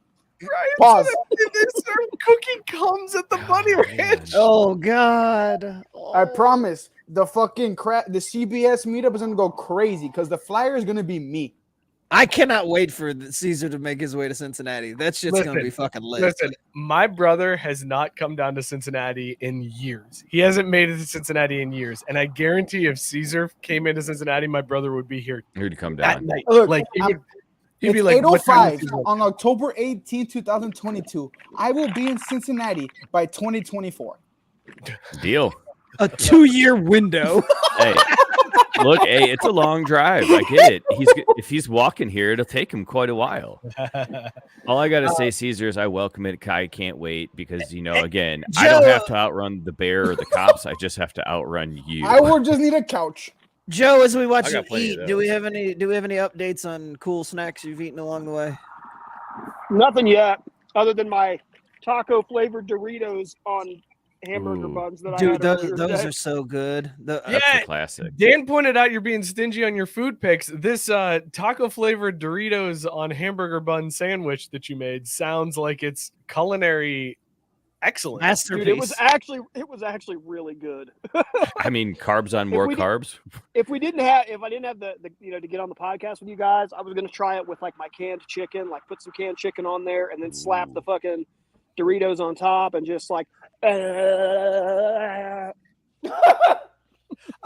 Right, pause. They serve cookie comes at the Bunny Ranch. Oh God! I promise. The fucking the CBS meetup is gonna go crazy because the flyer is gonna be me. I cannot wait for Cesar to make his way to Cincinnati. That shit's going to be fucking lit. Listen, my brother has not come down to Cincinnati in years. He hasn't made it to Cincinnati in years. And I guarantee if Caesar came into Cincinnati, my brother would be here He would come that down. night. Look, Like he'd be it's like, what time 8:05 is it? on October 18, 2022. I will be in Cincinnati by 2024. Deal. A 2-year window. Hey, look, hey, it's a long drive. I get it. If he's walking here, it'll take him quite a while. All I gotta say, Caesar, is I welcome it. Kai can't wait because again, I don't have to outrun the bear or the cops. I just have to outrun you. I will just need a couch. Joe, as we watch I you got plenty eat, of do we have any updates on cool snacks you've eaten along the way? Nothing yet, other than my taco flavored Doritos on hamburger Ooh. buns that I Dude, had earlier those today. are so good. That's Yeah. a classic. Dan pointed out you're being stingy on your food picks. This taco flavored Doritos on hamburger bun sandwich that you made sounds like it's culinary excellence. Masterpiece. Dude, it was actually really good. I mean, carbs on more we did- carbs. If I didn't have the to get on the podcast with you guys, I was gonna try it with like my canned chicken, like put some canned chicken on there and then slap the fucking Doritos on top and just like All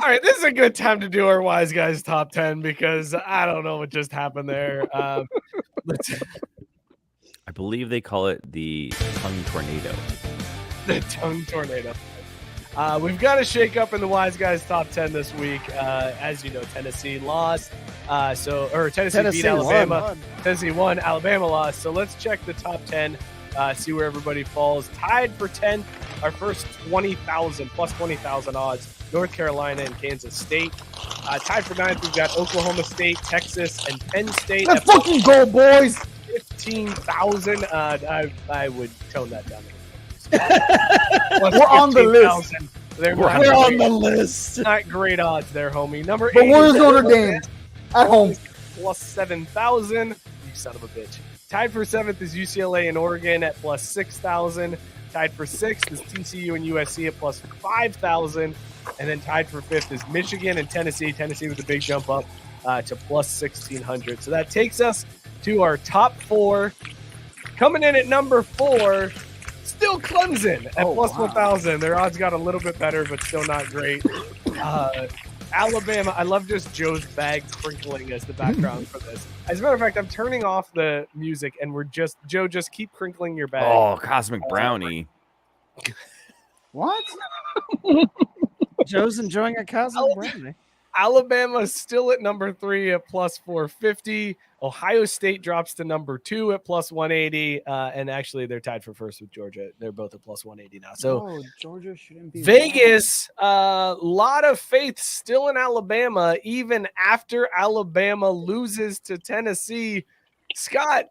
right, this is a good time to do our Wise Guys top 10 because I don't know what just happened there. I believe they call it the tongue tornado. The tongue tornado. We've got a shake up in the Wise Guys top 10 this week. As you know, Tennessee lost. Tennessee beat Alabama. won. Tennessee won. Alabama lost. So let's check the top 10. See where everybody falls. Tied for 10th, our first 20,000 plus 20,000 odds. North Carolina and Kansas State. Tied for 9th, we've got Oklahoma State, Texas, and Penn State. Let's fucking go, boys. 15,000. I would tone that down. We're on the list. We're We're on the list. Not great odds there, homie. Number 8. But where's Notre Dame? At home. Plus 7,000. You son of a bitch. Tied for 7th is UCLA and Oregon at plus 6,000. Tied for 6th is TCU and USC at plus 5,000. And then tied for 5th is Michigan and Tennessee. Tennessee with a big jump up to plus 1,600. So that takes us to our top 4. Coming in at number 4, still Clemson at plus 1,000. Their odds got a little bit better, but still not great. Alabama, I love just Joe's bag crinkling as the background for this. As a matter of fact, I'm turning off the music and Joe, just keep crinkling your bag. Oh, Cosmic Brownie. What? Joe's enjoying a cosmic brownie. Alabama's still at number 3 at plus 450. Ohio State drops to number 2 at plus 180. And actually, they're tied for first with Georgia. They're both at plus 180 now. So Georgia shouldn't be Vegas, a lot of faith still in Alabama, even after Alabama loses to Tennessee. Scott,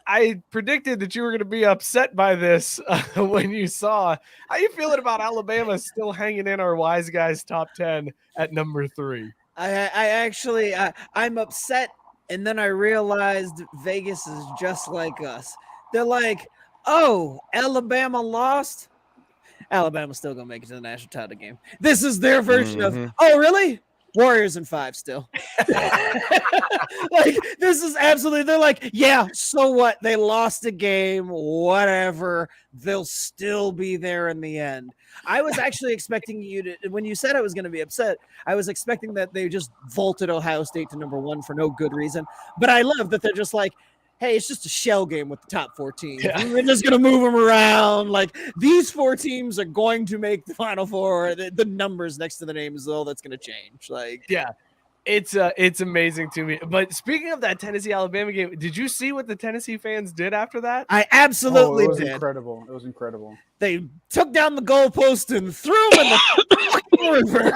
I predicted that you were going to be upset by this when you saw. How you feeling about Alabama still hanging in our Wise Guys top 10 at number 3? I'm upset, and then I realized Vegas is just like us. They're like, oh, Alabama lost. Alabama's still gonna make it to the national title game. This is their version of, oh, really? Warriors in 5 still. Like, this is absolutely, they're like, yeah, so what? They lost a game, whatever. They'll still be there in the end. I was actually expecting you to, when you said I was going to be upset, I was expecting that they just vaulted Ohio State to number 1 for no good reason. But I love that they're just like, hey, it's just a shell game with the top 4 teams. Yeah. We're just going to move them around. Like, these 4 teams are going to make the Final Four. The numbers next to the name is all that's going to change. Like, yeah, it's amazing to me. But speaking of that Tennessee-Alabama game, did you see what the Tennessee fans did after that? I absolutely did. Incredible. It was incredible. They took down the goalpost and threw them in the river.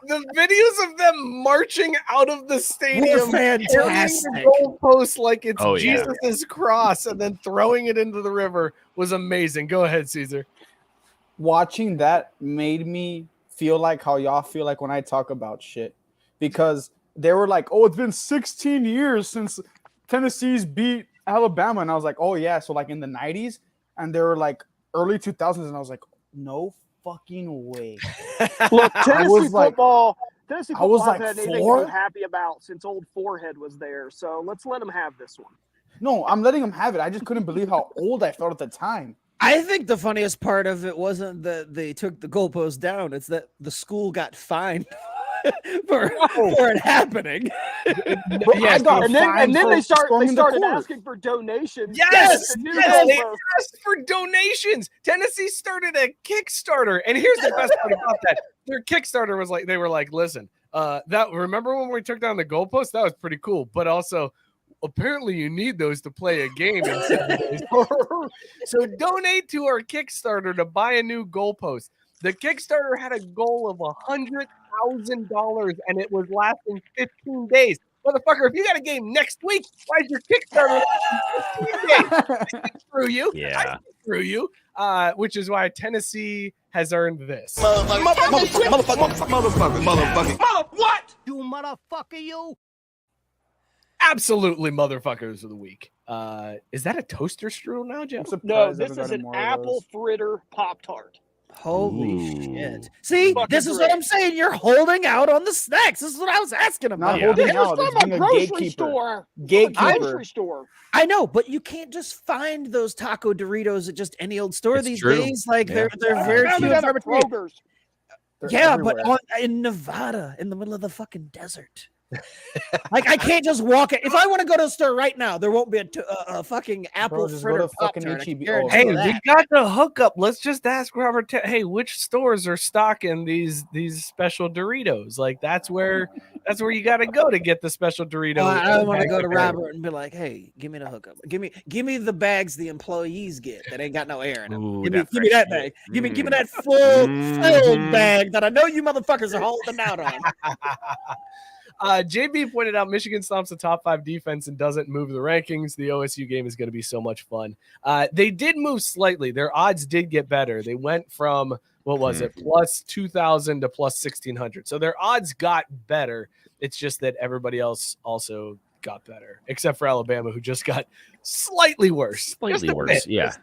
The videos of them marching out of the stadium, fantastic. The goalpost like it's Jesus' cross, and then throwing it into the river was amazing. Go ahead, Cesar. Watching that made me feel like how y'all feel like when I talk about shit, because they were like, "Oh, it's been 16 years since Tennessee's beat Alabama," and I was like, "Oh yeah," so like in the 90s, and they were like early 2000s, and I was like, "No fucking way." Look, Tennessee Tennessee I was football like, hasn't had anything 4? to be happy about since old Forehead was there. So let's let them have this one. No, I'm letting them have it. I just couldn't believe how old I felt at the time. I think the funniest part of it wasn't that they took the goalpost down. It's that the school got fined for it happening. I got and then fined they for storming the started court. asking for donations. Yes, to the new they goalpost. asked for donations. Tennessee started a Kickstarter, and here's the best part about that: their Kickstarter was like, they were like, "Listen, remember when we took down the goalpost? That was pretty cool, but also." Apparently you need those to play a game in 7 days. So donate to our Kickstarter to buy a new goalpost. The Kickstarter had a goal of $100,000 and it was lasting 15 days. Motherfucker, if you got a game next week, why is your Kickstarter lasting 15 days? Screw you. Yeah. Screw you. Which is why Tennessee has earned this. Motherfucker. What? You motherfucker, you. Absolutely motherfuckers of the week. Is that a toaster strudel now, Jeff? No, this is an apple fritter Pop-Tart. Holy shit. See, Fucking this is great. what I'm saying. You're holding out on the snacks. This is what I was asking about. Not holding This is out. It's from a being a grocery gatekeeper. store. Gatekeeper. Grocery store. I know, but you can't just find those taco Doritos at just any old store It's these true. days. Like Yeah. they're very Found few it and at far between. Kroger's. They're Yeah, everywhere. but in Nevada, in the middle of the fucking desert. Like I can't just walk it. If I want to go to a store right now, there won't be a fucking apple just go fritter to fucking Pop-Tart. I can H-E-B. guarantee Hey, you we that. got the hookup. Let's just ask Robert. Hey, which stores are stocking these special Doritos? Like that's where you got to go to get the special Dorito. Well, I want to go to bag. Robert and be like, "Hey, give me the hookup. Give me the bags the employees get that ain't got no air in them. Ooh, Give me that that fresh bag. shit. Give me Mm. that filled Mhm. bag that I know you motherfuckers are holding out on." JB pointed out Michigan stomps the top 5 defense and doesn't move the rankings. The OSU game is going to be so much fun. They did move slightly. Their odds did get better. They went from, what was it, plus 2,000 to plus 1,600. So their odds got better. It's just that everybody else also got better, except for Alabama, who just got slightly worse. Slightly Just a worse, bit. yeah.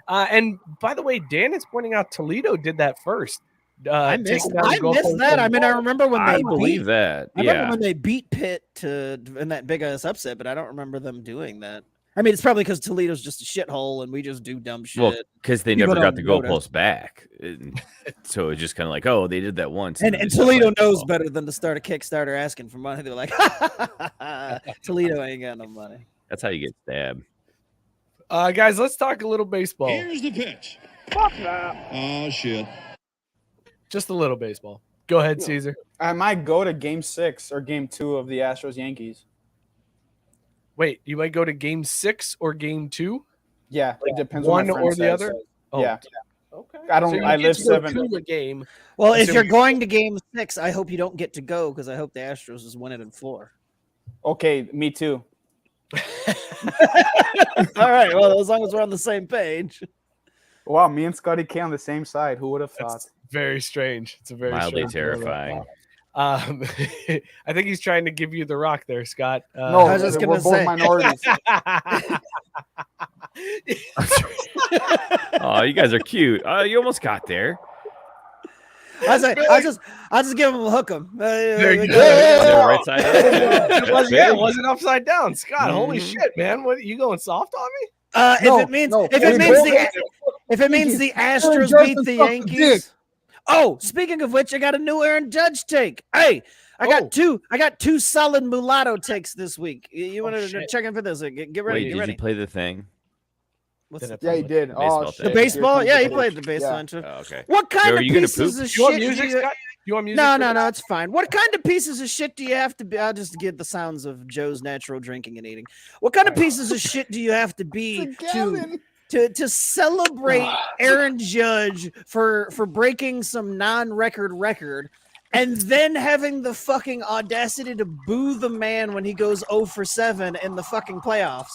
And by the way, Dan is pointing out Toledo did that first. I missed taking down the goalpost that. from- I mean, I remember when I they believe beat, that. I remember Yeah. when they beat Pitt in that big ass upset, but I don't remember them doing that. I mean, it's probably because Toledo's just a shithole and we just do dumb shit. Well, because they People never got the don't notice. goalpost back. And so it's just kind of like, oh, they did that once. And then they stopped Toledo playing knows football. better than to start a Kickstarter asking for money. They're like, Toledo ain't got no money. That's how you get stabbed. Guys, let's talk a little baseball. Here's the pitch. Fuck that. Oh, shit. Just a little baseball. Go ahead, Caesar. I might go to Game 6 or Game 2 of the Astros Yankees. Wait, you might go to game 6 or game 2? Yeah, it depends One on my or friend the says. other? Oh, Yeah, okay. I don't. So you I get live to go 7. to a game. Well, if So- you're going to game 6, I hope you don't get to go because I hope the Astros just win it in 4. Okay, me too. All right. Well, as long as we're on the same page. Wow, me and Scotty K on the same side. Who would have thought? That's very strange. It's a very Mildly strange terrifying. I think he's trying to give you the rock there, Scott. No, I was just we're gonna both say. minorities. Oh, you guys are cute. You almost got there. I'll just give him a hook 'em. There you go. Yeah, right side up. It was, That's yeah, it big. wasn't upside down. Scott, holy Mhm. shit, man. What you going soft on me? No, if it means no, if we it means both- the Astros Aaron beat Judge the sucks Yankees. Oh, speaking of which, I got a new Aaron Judge take. Hey, I got two solid mulatto takes this week. You want to shit. check in for this? Get ready. Wait, get did ready. you play the thing? What's Did I the, Yeah, he did. Baseball Oh, thing. shit. the baseball? Here Yeah, he comes the played pitch. the baseline too. Oh, okay. What kind So are of you gonna pieces poop? of You want shit? music, do you- Scott? You want music? No, for no, this? no, it's fine. What kind of pieces of shit do you have to be? I'll just get the sounds of Joe's natural drinking and eating. What kind of pieces of shit do you have to be to celebrate Aaron Judge for breaking some non-record record and then having the fucking audacity to boo the man when he goes 0 for 7 in the fucking playoffs?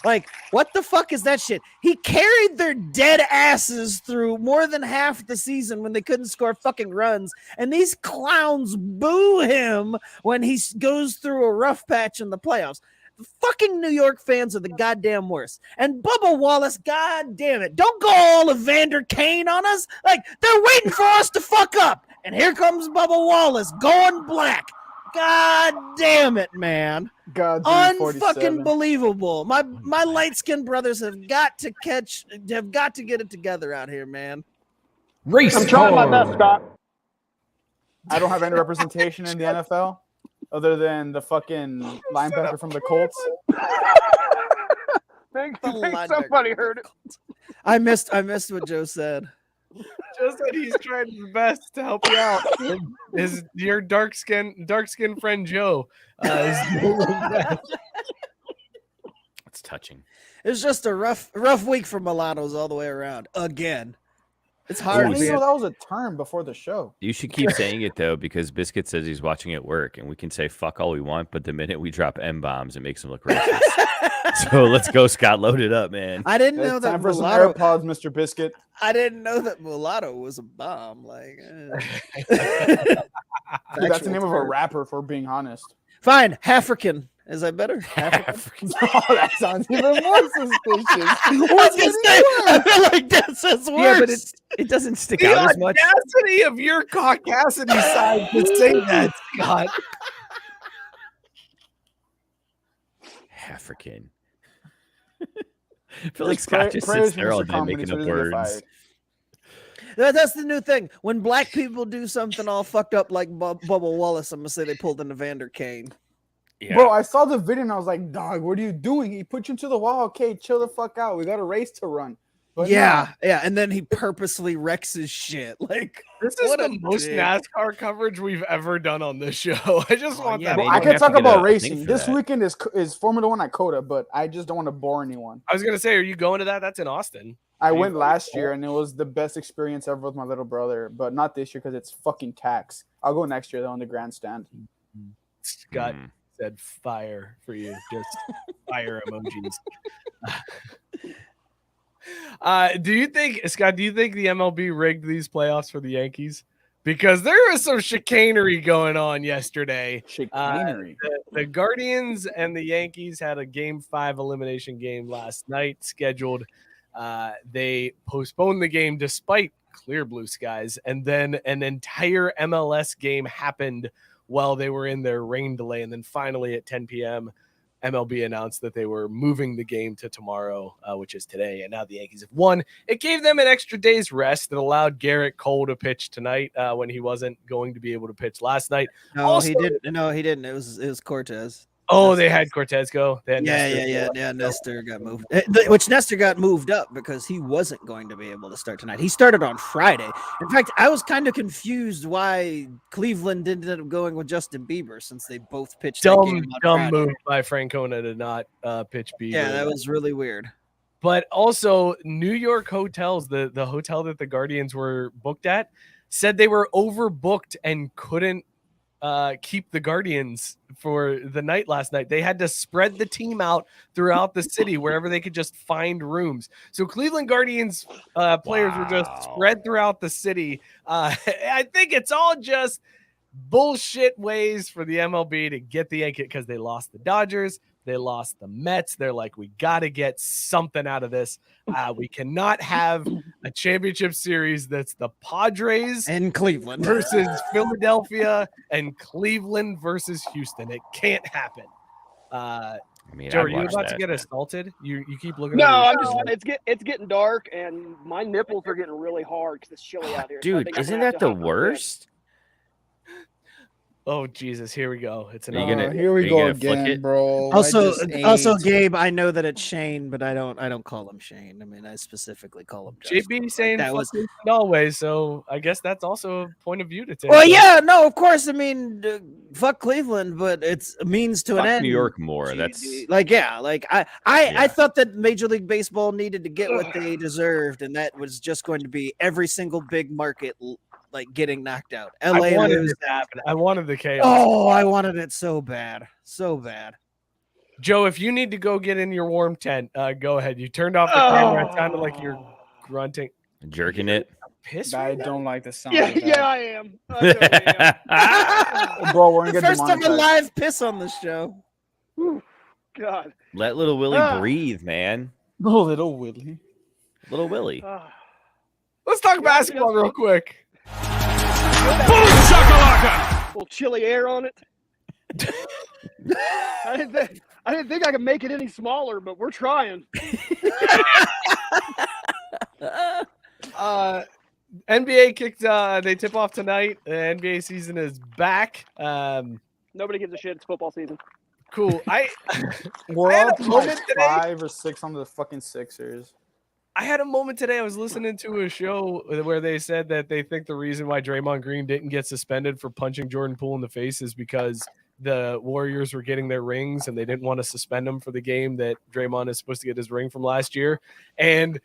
Like, what the fuck is that shit? He carried their dead asses through more than half the season when they couldn't score fucking runs, and these clowns boo him when he goes through a rough patch in the playoffs. Fucking New York fans are the goddamn worst. And Bubba Wallace, god damn it, don't go all Evander Kane on us. Like, they're waiting for us to fuck up. And here comes Bubba Wallace going black. God damn it, man. God, Unfucking believable. My light-skinned brothers have got to get it together out here, man. Race I'm trying my best, card. Scott. I don't have any representation in the NFL other than the fucking linebacker from the Colts. Thanks, somebody heard it. I missed what Joe said. Joe said he's trying his best to help you out. Your dark skin friend Joe. It's touching. It's just a rough week for mulattoes all the way around. Again. It's I hard. didn't know that was a term before the show. You should keep saying it though, because Biscuit says he's watching at work, and we can say fuck all we want, but the minute we drop M-bombs, it makes him look racist. So let's go, Scott. Load it up, man. I didn't know It's that time for some mulatto. AirPods, Mr. Biscuit. I didn't know that mulatto was a bomb. Like, Dude, that's the name of a rapper, for being honest. Fine, African. Is that better? African. Oh, that sounds even more suspicious. What's his name? I feel like that says worse. Yeah, but it doesn't stick The out as much. audacity of your Caucasity side to say that, Scott. African. I feel like Just Scott just prayers sits there for all Mr. day Comedy making so up he doesn't get words. fired. That's the new thing. When black people do something all fucked up like Bubba Wallace, I'm gonna say they pulled an Evander Kane. Yeah. Bro, I saw the video and I was like, dog, what are you doing? He put you into the wall. Okay, chill the fuck out. We got a race to run. But Yeah, and then he purposely wrecks his shit. Like, This is what the a most dick. NASCAR coverage we've ever done on this show. I just want yeah, that. man, I you can have talk to get about a racing. thing for This that. weekend is Formula One at Coda, but I just don't want to bore anyone. I was gonna say, are you going to that? That's in Austin. I Are you went going last to year and it was the best experience ever with my little brother, but not this year because it's fucking tax. I'll go next year though on the grandstand. Scott said fire for you. Just fire emojis. Do you think, Scott, the MLB rigged these playoffs for the Yankees? Because there was some chicanery going on yesterday. Chicanery. The Guardians and the Yankees had a Game 5 elimination game last night scheduled. They postponed the game despite clear blue skies, and then an entire MLS game happened while they were in their rain delay. And then finally at 10 p.m., MLB announced that they were moving the game to tomorrow, which is today. And now the Yankees have won. It gave them an extra day's rest that allowed Garrett Cole to pitch tonight when he wasn't going to be able to pitch last night. no, Also- he didn't. No, he didn't. It was Cortez. Oh, they had Cortez go. They had Nestor go. Yeah. Nestor got moved, which Nestor got moved up because he wasn't going to be able to start tonight. He started on Friday. In fact, I was kind of confused why Cleveland ended up going with Justin Bieber since they both pitched. that game on Dumb Friday. move by Francona to not pitch Bieber. Yeah, that was really weird. But also, New York hotels, the hotel that the Guardians were booked at, said they were overbooked and couldn't keep the Guardians for the night last night. They had to spread the team out throughout the city wherever they could just find rooms. So Cleveland Guardians players were just spread throughout the city. I think it's all just bullshit ways for the MLB to get the Yankees, because they lost the Dodgers. They lost the Mets. They're like, we got to get something out of this. We cannot have a championship series that's the Padres And Cleveland versus Philadelphia and Cleveland versus Houston. It can't happen. I mean, Joe, I'd are you watch about that. to get assaulted? You keep looking. No, at I'm just. It's getting dark, and my nipples are getting really hard because it's chilly out here. So I Dude, think I'm isn't gonna have that to the hop on worst? Oh Jesus, here we go. It's Are you another. gonna- Here are we you go gonna flick again, it? bro. Also, I also, just ate. Gabe, I know that it's Shane, but I don't call him Shane. I mean, I specifically call him Justin. JB saying that was. always, so I guess that's also a point of view to take. Well, yeah, no, of course. I mean, fuck Cleveland, but it's a means to Fuck an end. New York more. That's Like, yeah, like I Yeah. thought that Major League Baseball needed to get what they deserved, and that was just going to be every single big market like getting knocked out. I LA wanted lose. it to happen. I wanted the chaos. Oh, I wanted it so bad, so bad. Joe, if you need to go get in your warm tent, go ahead. You turned off the camera. It sounded like you're grunting. jerking it. Piss I right now? don't like the sound. Yeah, of that. yeah, I am. I totally am. Bro, we're gonna The get first time a demonetized. live piss on the show. God. Let little Willie Ah. breathe, man. Oh, little Willie. Little Willie. Let's talk basketball real quick. Boom shakalaka! A little chilly air on it. I didn't think I could make it any smaller, but we're trying. NBA kicked. They tip off tonight. The NBA season is back. Nobody gives a shit. It's football season. Cool. We're I had up a to moment like today. 5 or 6 on the fucking Sixers. I had a moment today. I was listening to a show where they said that they think the reason why Draymond Green didn't get suspended for punching Jordan Poole in the face is because the Warriors were getting their rings and they didn't want to suspend him for the game that Draymond is supposed to get his ring from last year. And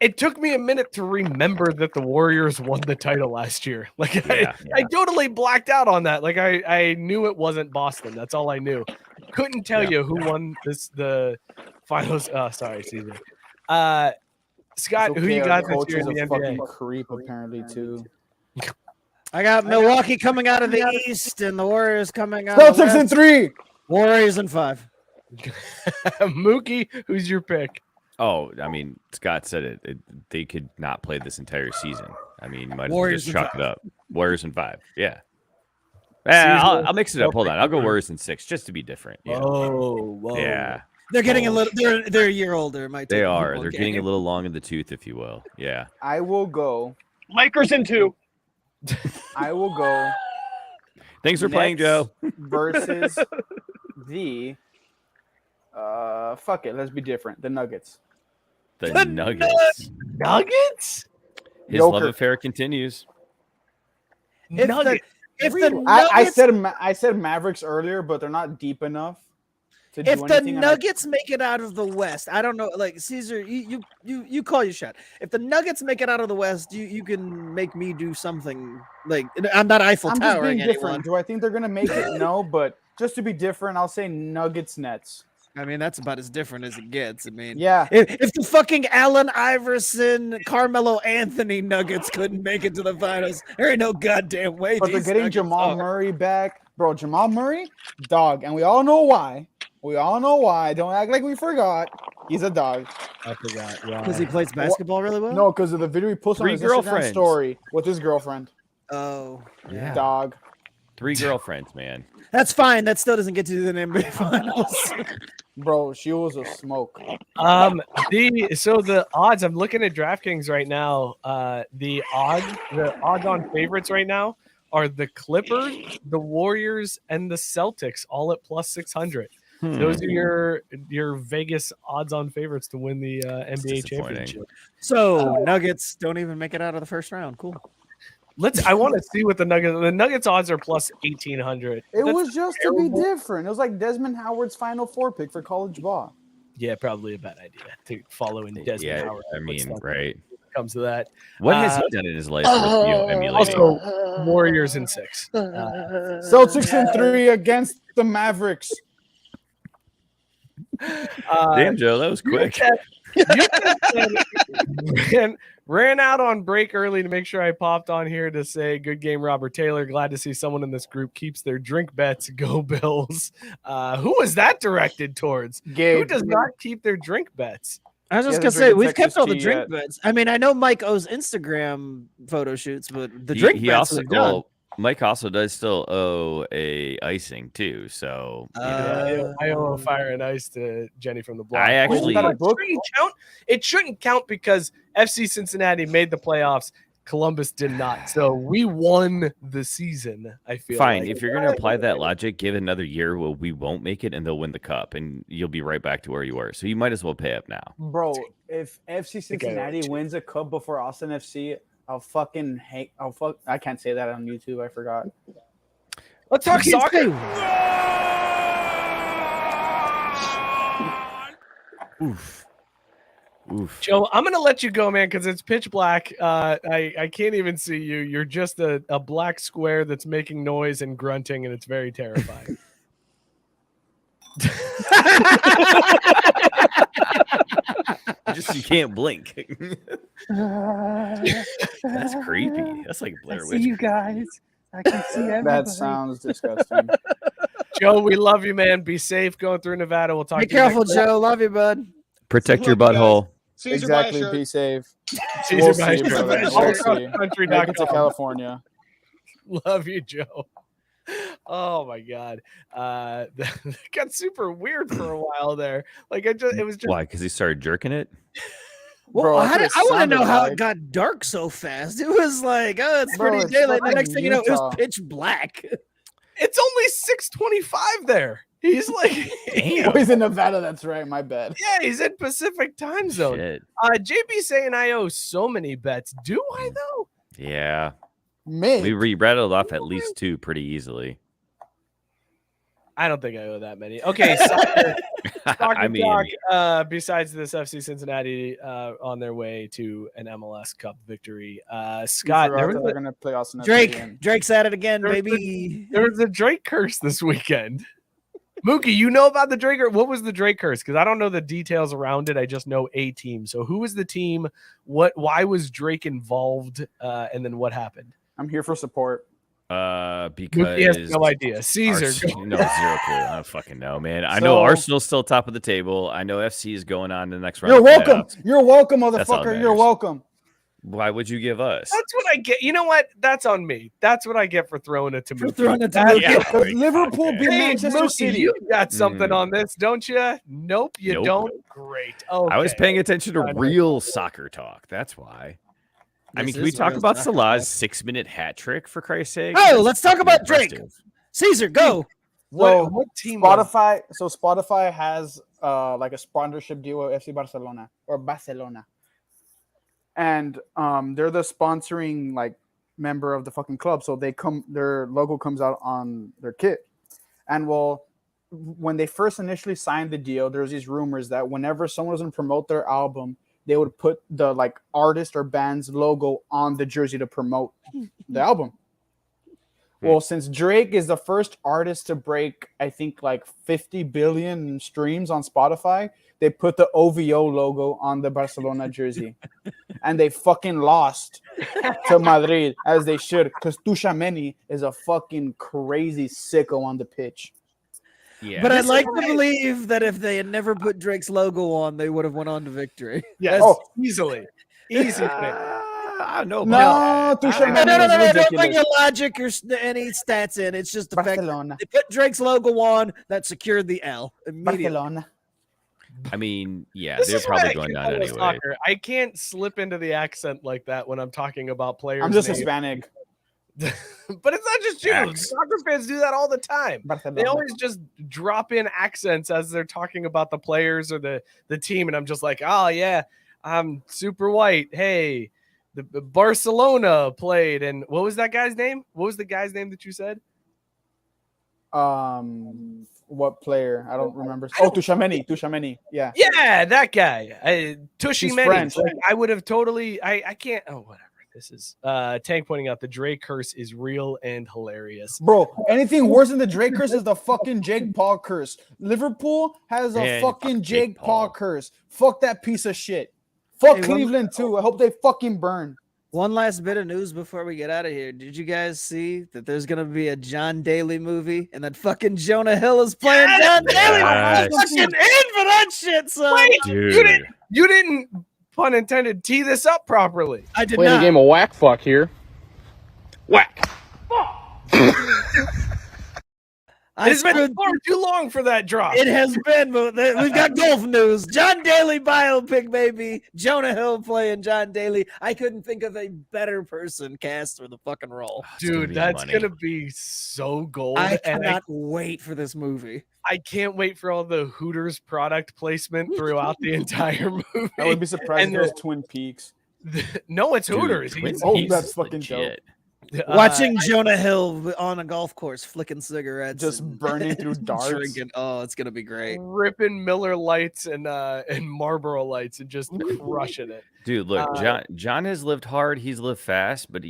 it took me a minute to remember that the Warriors won the title last year. Like I totally blacked out on that. Like I knew it wasn't Boston. That's all I knew. Couldn't tell you who won the finals. Sorry, Cesar. Scott, Okay, who you got this coach year is in the a NBA? fucking creep apparently too. I got Milwaukee coming out of the East and the Warriors coming out. Celtics in 3. Warriors in 5. Mookie, who's your pick? Oh, I mean, Scott said it. They could not play this entire season. I mean, you might as well just chalk it up. Warriors in 5. Yeah. I'll mix it up. Hold on. I'll go Warriors in 6 just to be different. Yeah. Whoa. Yeah. They're getting a little. They're a year older. They are. They're getting a little long in the tooth, if you will. Yeah. I will go. Lakers in 2. I will go. Thanks for playing, Joe. Versus the fuck it. Let's be different. The Nuggets. The Nuggets. Nuggets? His love affair continues. If the Nuggets, I said Mavericks earlier, but they're not deep enough. If the Nuggets make it out of the West, I don't know. Like Cesar, you call your shot. If the Nuggets make it out of the West, you can make me do something. Like I'm not Eiffel I'm Towering just being different. Do I think they're gonna make it? No, but just to be different, I'll say Nuggets Nets. I mean, that's about as different as it gets. I mean, yeah. If the fucking Allen Iverson, Carmelo Anthony Nuggets couldn't make it to the finals, there ain't no goddamn way. But they're getting Jamal Murray back, bro. Jamal Murray, dog, and we all know why. Don't act like we forgot. He's a dog. I forgot. Because he plays basketball really well? No, because of the video he posted on his Instagram story with his girlfriend. Oh, yeah. Dog. 3 girlfriends, man. That's fine. That still doesn't get to the NBA finals. Bro, she was a smoke. The odds, I'm looking at DraftKings right now. The odds on favorites right now are the Clippers, the Warriors, and the Celtics, all at plus 600. Those are your Vegas odds on favorites to win the NBA championship. So Nuggets don't even make it out of the first round. Cool. I want to see what the Nuggets odds are plus 1,800. It was just terrible. To be different. It was like Desmond Howard's Final Four pick for college ball. Yeah, probably a bad idea to follow in Desmond Howard. I mean, right. Comes to that. What has he done in his life? Emulating? Also, Warriors in 6. Celtics in 3 against the Mavericks. Damn, Joe, that was quick. Ran out on break early to make sure I popped on here to say good game, Robert Taylor. Glad to see someone in this group keeps their drink bets. Go Bills. Who was that directed towards? Gabe. Who does not keep their drink bets? I was just gonna say we've kept all the drink bets. I mean, I know Mike owes Instagram photo shoots, but the drink bets are done. Mike also does still owe a icing too, so I owe a fire and ice to Jenny from the block. I actually it shouldn't count because FC Cincinnati made the playoffs. Columbus did not, so we won the season. I feel fine. like. If you're gonna apply that logic, give it another year. Well, we won't make it, and they'll win the cup, and you'll be right back to where you were. So you might as well pay up now, bro. If FC Cincinnati wins a cup before Austin FC. I'll fucking hate. I can't say that on YouTube. I forgot. Let's talk soccer. Oof. Joe, I'm gonna let you go, man, because it's pitch black. I can't even see you. You're just a black square that's making noise and grunting, and it's very terrifying. You can't blink. That's creepy. That's like Blair Witch. I see you guys. I can see everybody. That sounds disgusting. Joe, we love you, man. Be safe going through Nevada. We'll talk. Be careful, Joe. Love you, bud. Protect your butthole. Exactly. Be safe. Cesar We'll by see, Cesar. brother. All We'll across see. the country. Make it to California. Love you, Joe. Oh my god, that got super weird for a while there. Like it was just Why? Because he started jerking it. Well, Bro, I that's what it want to know sounded how like. it got dark so fast. It was like, oh, it's Bro, pretty it's daylight. The fucking next thing you know, it was Utah. pitch black. it's only 6:25 there. He's like, Oh, he's in Nevada. That's right. My bad. yeah, he's in Pacific time zone. Shit. JP saying I owe so many bets. Do I though? Yeah. Maybe. We rattled off at least 2 pretty easily. I don't think I owe that many. Okay, soccer, I mean, talk, besides this, FC Cincinnati on their way to an MLS Cup victory. Scott, they're gonna play Austin. Drake's at it again, There was baby. there was a Drake curse this weekend. Mookie, you know about the Drake curse? What was the Drake curse? Because I don't know the details around it. I just know a team. So who was the team? Why was Drake involved? And then what happened? I'm here for support. because Mookie has no idea. Cesar, No, 0 clue. I don't fucking know, man. I know Arsenal's still top of the table. I know FC is going on to the next round. You're of welcome. playoffs. You're welcome, That's all that motherfucker. You're matters. welcome. Why would you give us? that's what I get. You know what? That's on me. That's what I get for throwing it to Mookie. throwing it to That's- Mookie. Yeah, Because like, Liverpool okay. beat Hey, Manchester Mookie, City. you got something Mm. on this, don't you? Nope, you Nope. don't. Great. Okay. I was paying attention to I know. real soccer talk. That's why. I mean, This can we is talk real about soccer Salah's talk. 6-minute hat trick for Christ's sake? Oh, That's let's talk fucking about Drake. impressive. Caesar, go. What team? was- Spotify. So Spotify has like a sponsorship deal with FC Barcelona or Barcelona, and they're the sponsoring like member of the fucking club. So their logo comes out on their kit, and well, when they first initially signed the deal, there was these rumors that whenever someone was going to promote their album, they would put the like artist or band's logo on the jersey to promote the album. Well, since Drake is the first artist to break, I think, like 50 billion streams on Spotify, they put the OVO logo on the Barcelona jersey. And they fucking lost to Madrid, as they should, because Tchouaméni is a fucking crazy sicko on the pitch. Yeah. But I'd like to believe that if they had never put Drake's logo on, they would have went on to victory. Yes, Oh. easily. Easy pick. I don't know. No, about that. Tchouaméni No, is don't ridiculous. bring your logic or any stats in. It's just the fact Barcelona. that they put Drake's logo on that secured the L immediately. Barcelona. I mean, yeah, This they're is probably why I going can't down follow anyway. soccer. I can't slip into the accent like that when I'm talking about players. I'm just names. Hispanic. But it's not just you. Facts. Soccer fans do that all the time. Barcelona. They always just drop in accents as they're talking about the players or the team, and I'm just like, oh yeah, I'm super white. Hey, the Barcelona played, and what was that guy's name? What was the guy's name that you said? What player? I don't remember. Oh, Tchouaméni. Yeah. Yeah, that guy. Tushy He's Many. French. Like, I would have totally. I can't. Oh, whatever. This is Tank pointing out the Drake curse is real and hilarious. Bro, anything worse than the Drake curse is the fucking Jake Paul curse. Liverpool has a Yeah, fucking fuck Jake Jake Paul Paul. curse. Fuck that piece of shit. Fuck Hey, Cleveland too. I hope they fucking burn. One last bit of news before we get out of here. Did you guys see that there's gonna be a John Daly movie and that fucking Jonah Hill is playing John Daly? I'm Yes. fucking in for that shit, son. Wait, Dude. you didn't, pun intended, tee this up properly. I did Playing not. a game of whack fuck here. Whack. I It's been screwed- far too long for that drop. It has been, but we've got golf news. John Daly biopic, baby. Jonah Hill playing John Daly. I couldn't think of a better person cast for the fucking role. It's gonna Dude, be that's money. gonna be so gold. I And cannot wait for this movie. I can't wait for all the Hooters product placement throughout the entire movie. I would be surprised And if it was Twin Peaks. No, it's Dude, Hooters. Twin He's- Oh, Peaks that's is fucking legit. Watching Jonah Hill on a golf course flicking cigarettes, Just and burning through darts. drinking. Oh, it's gonna be great. ripping Miller lights and Marlboro lights and just crushing it. Dude, look, John has lived hard. He's lived fast, but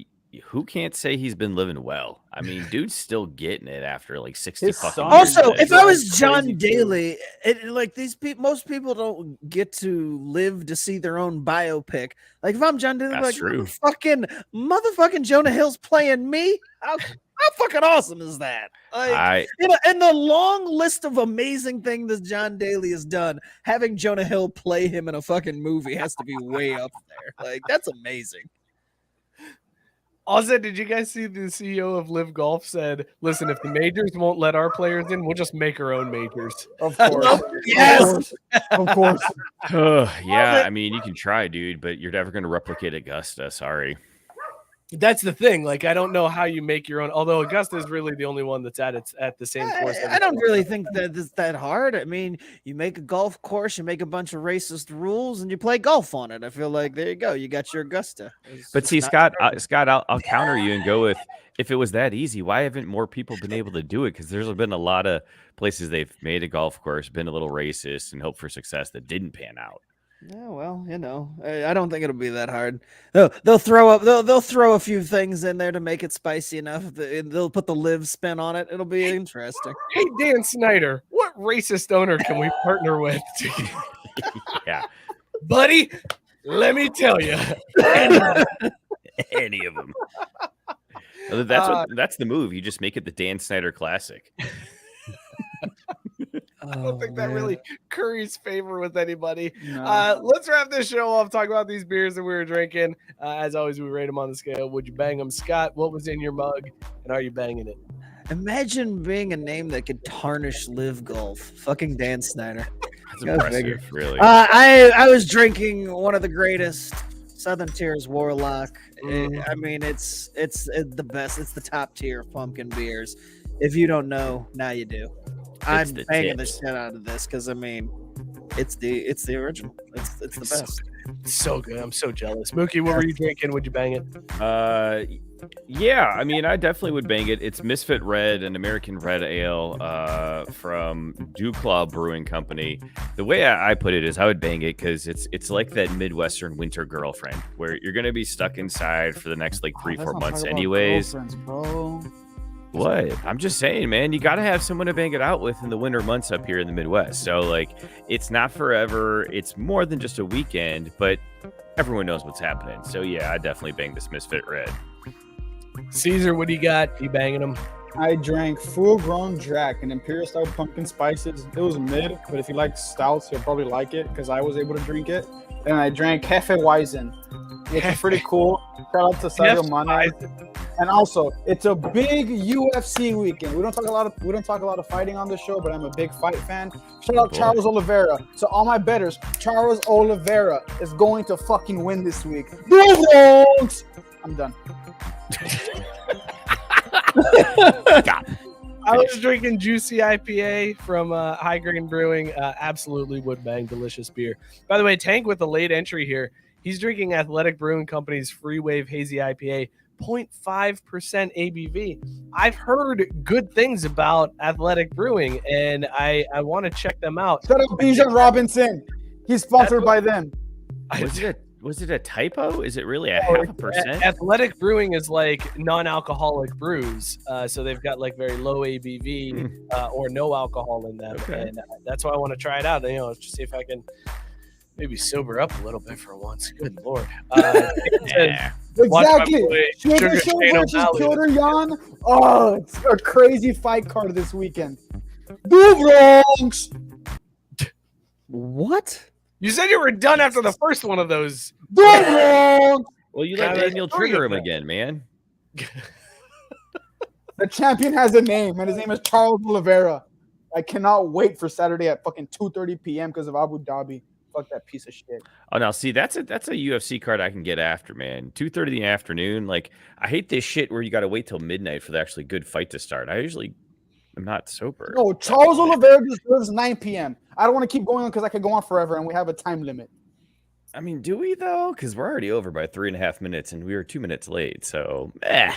who can't say he's been living well? I mean, dude's still getting it after like 60 His fucking son years. Also, of if this. I was Crazy John too. Daly, like these people, most people don't get to live to see their own biopic. Like if I'm John Daly, That's like true. motherfucking Jonah Hill's playing me. How fucking awesome is that? Like, in the long list of amazing things that John Daly has done, having Jonah Hill play him in a fucking movie has to be way up there. Like, that's amazing. Also, did you guys see the CEO of Live Golf said, listen, if the majors won't let our players in, we'll just make our own majors. Of course. Yes. Of course. Yeah, I mean, you can try, dude, but you're never going to replicate Augusta. Sorry. That's the thing. Like, I don't know how you make your own, although Augusta is really the only one that's at the same course. I don't really think that it's that hard. I mean, you make a golf course, you make a bunch of racist rules, and you play golf on it. I feel like there you go. You got your Augusta. But see, Scott, I'll counter you and go with, if it was that easy, why haven't more people been able to do it? Because there's been a lot of places they've made a golf course, been a little racist, and hope for success that didn't pan out. Yeah, well, I don't think it'll be that hard. They'll throw a few things in there to make it spicy enough. They'll put the live spin on it. It'll be interesting. Hey, Dan Snyder, what racist owner can we partner with? Yeah, buddy, let me tell you, any of them. That's the move. You just make it the Dan Snyder Classic. I don't think that really curries favor with anybody. No. Let's wrap this show off. Talk about these beers that we were drinking. As always, we rate them on the scale. Would you bang them? Scott, what was in your mug, and are you banging it? Imagine being a name that could tarnish Live Golf. Fucking Dan Snyder. That's impressive, really. I was drinking one of the greatest, Southern Tier's Warlock. I mean, it's the best. It's the top tier of pumpkin beers. If you don't know, now you do. I'm banging the shit out of this because I mean, it's the original. It's the best. So good. I'm so jealous. Mookie, what were you drinking? Would you bang it? Yeah. I mean, I definitely would bang it. It's Misfit Red, an American red ale from Dewclaw Brewing Company. The way I put it is, I would bang it because it's like that Midwestern winter girlfriend where you're gonna be stuck inside for the next like 3-4 months, anyways. Bro. What? I'm just saying, man, you got to have someone to bang it out with in the winter months up here in the Midwest. So, like, it's not forever. It's more than just a weekend, but everyone knows what's happening. So, yeah, I definitely bang this Misfit Red. Cesar, what do you got? You banging them? I drank Full Grown Drac, an Imperial Stout pumpkin spices. It was mid, but if you like stouts, you'll probably like it because I was able to drink it. And I drank Hefe Weizen. It's pretty cool. Shout out to Sadio Mane. And also, it's a big UFC weekend. We don't talk a lot of fighting on this show, but I'm a big fight fan. Shout out Charles Oliveira. So all my bettors, Charles Oliveira is going to fucking win this week. I'm done. I was drinking Juicy IPA from High Grain Brewing. Absolutely would bang, delicious beer. By the way, Tank with a late entry here. He's drinking Athletic Brewing Company's Free Wave Hazy IPA, 0.5% ABV. I've heard good things about Athletic Brewing, and I want to check them out. Shut up, Bijan Robinson. He's sponsored by them. Was it a typo? Is it really a 0.5%? Athletic Brewing is like non-alcoholic brews, so they've got like very low ABV or no alcohol in them, and that's why I want to try it out. Just see if I can maybe sober up a little bit for once. Good Lord. Yeah. Exactly. Sugar versus Piotr Jan. Oh, it's a crazy fight card this weekend. Bronx. What? You said you were done after the first one of those. Bronx. Well, you let Daniel trigger him again, man. The champion has a name, and his name is Charles Oliveira. I cannot wait for Saturday at fucking 2:30 p.m. because of Abu Dhabi. Fuck that piece of shit. Oh, now see, that's a UFC card I can get after, man. 2:30 in the afternoon. Like, I hate this shit where you got to wait till midnight for the actually good fight to start. I usually am not sober. No, Charles Oliveira deserves 9 p.m. I don't want to keep going on because I could go on forever, and we have a time limit. I mean, do we though? Because we're already over by 3.5 minutes, and we were 2 minutes late. So, it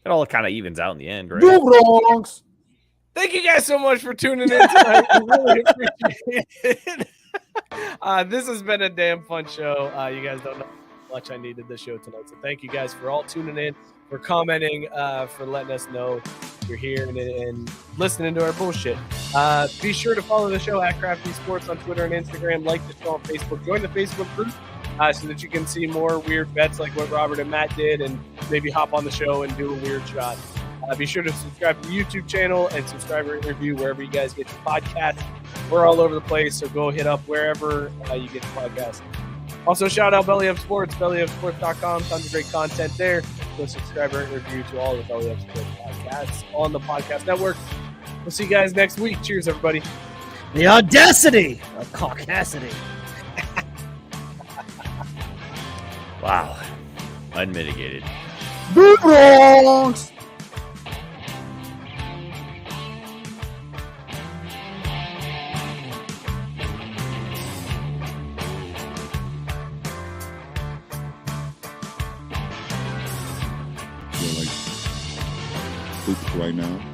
all kind of evens out in the end, right? Bronx. Thank you guys so much for tuning in tonight. We really appreciate it. This has been a damn fun show. You guys don't know how much I needed this show tonight. So thank you guys for all tuning in, for commenting, for letting us know you're here and listening to our bullshit. Be sure to follow the show at Crafty Sports on Twitter and Instagram. Like the show on Facebook. Join the Facebook group so that you can see more weird bets like what Robert and Matt did and maybe hop on the show and do a weird shot. Be sure to subscribe to the YouTube channel and subscribe or interview wherever you guys get your podcast. We're all over the place, so go hit up wherever you get your podcast. Also, shout out Belly Up Sports, bellyupsports.com. Tons of great content there. Go subscribe or interview to all the Belly Up Sports podcasts on the podcast network. We'll see you guys next week. Cheers, everybody. The audacity of Caucasity. Wow. Unmitigated. Beer Bongs! Poop right now.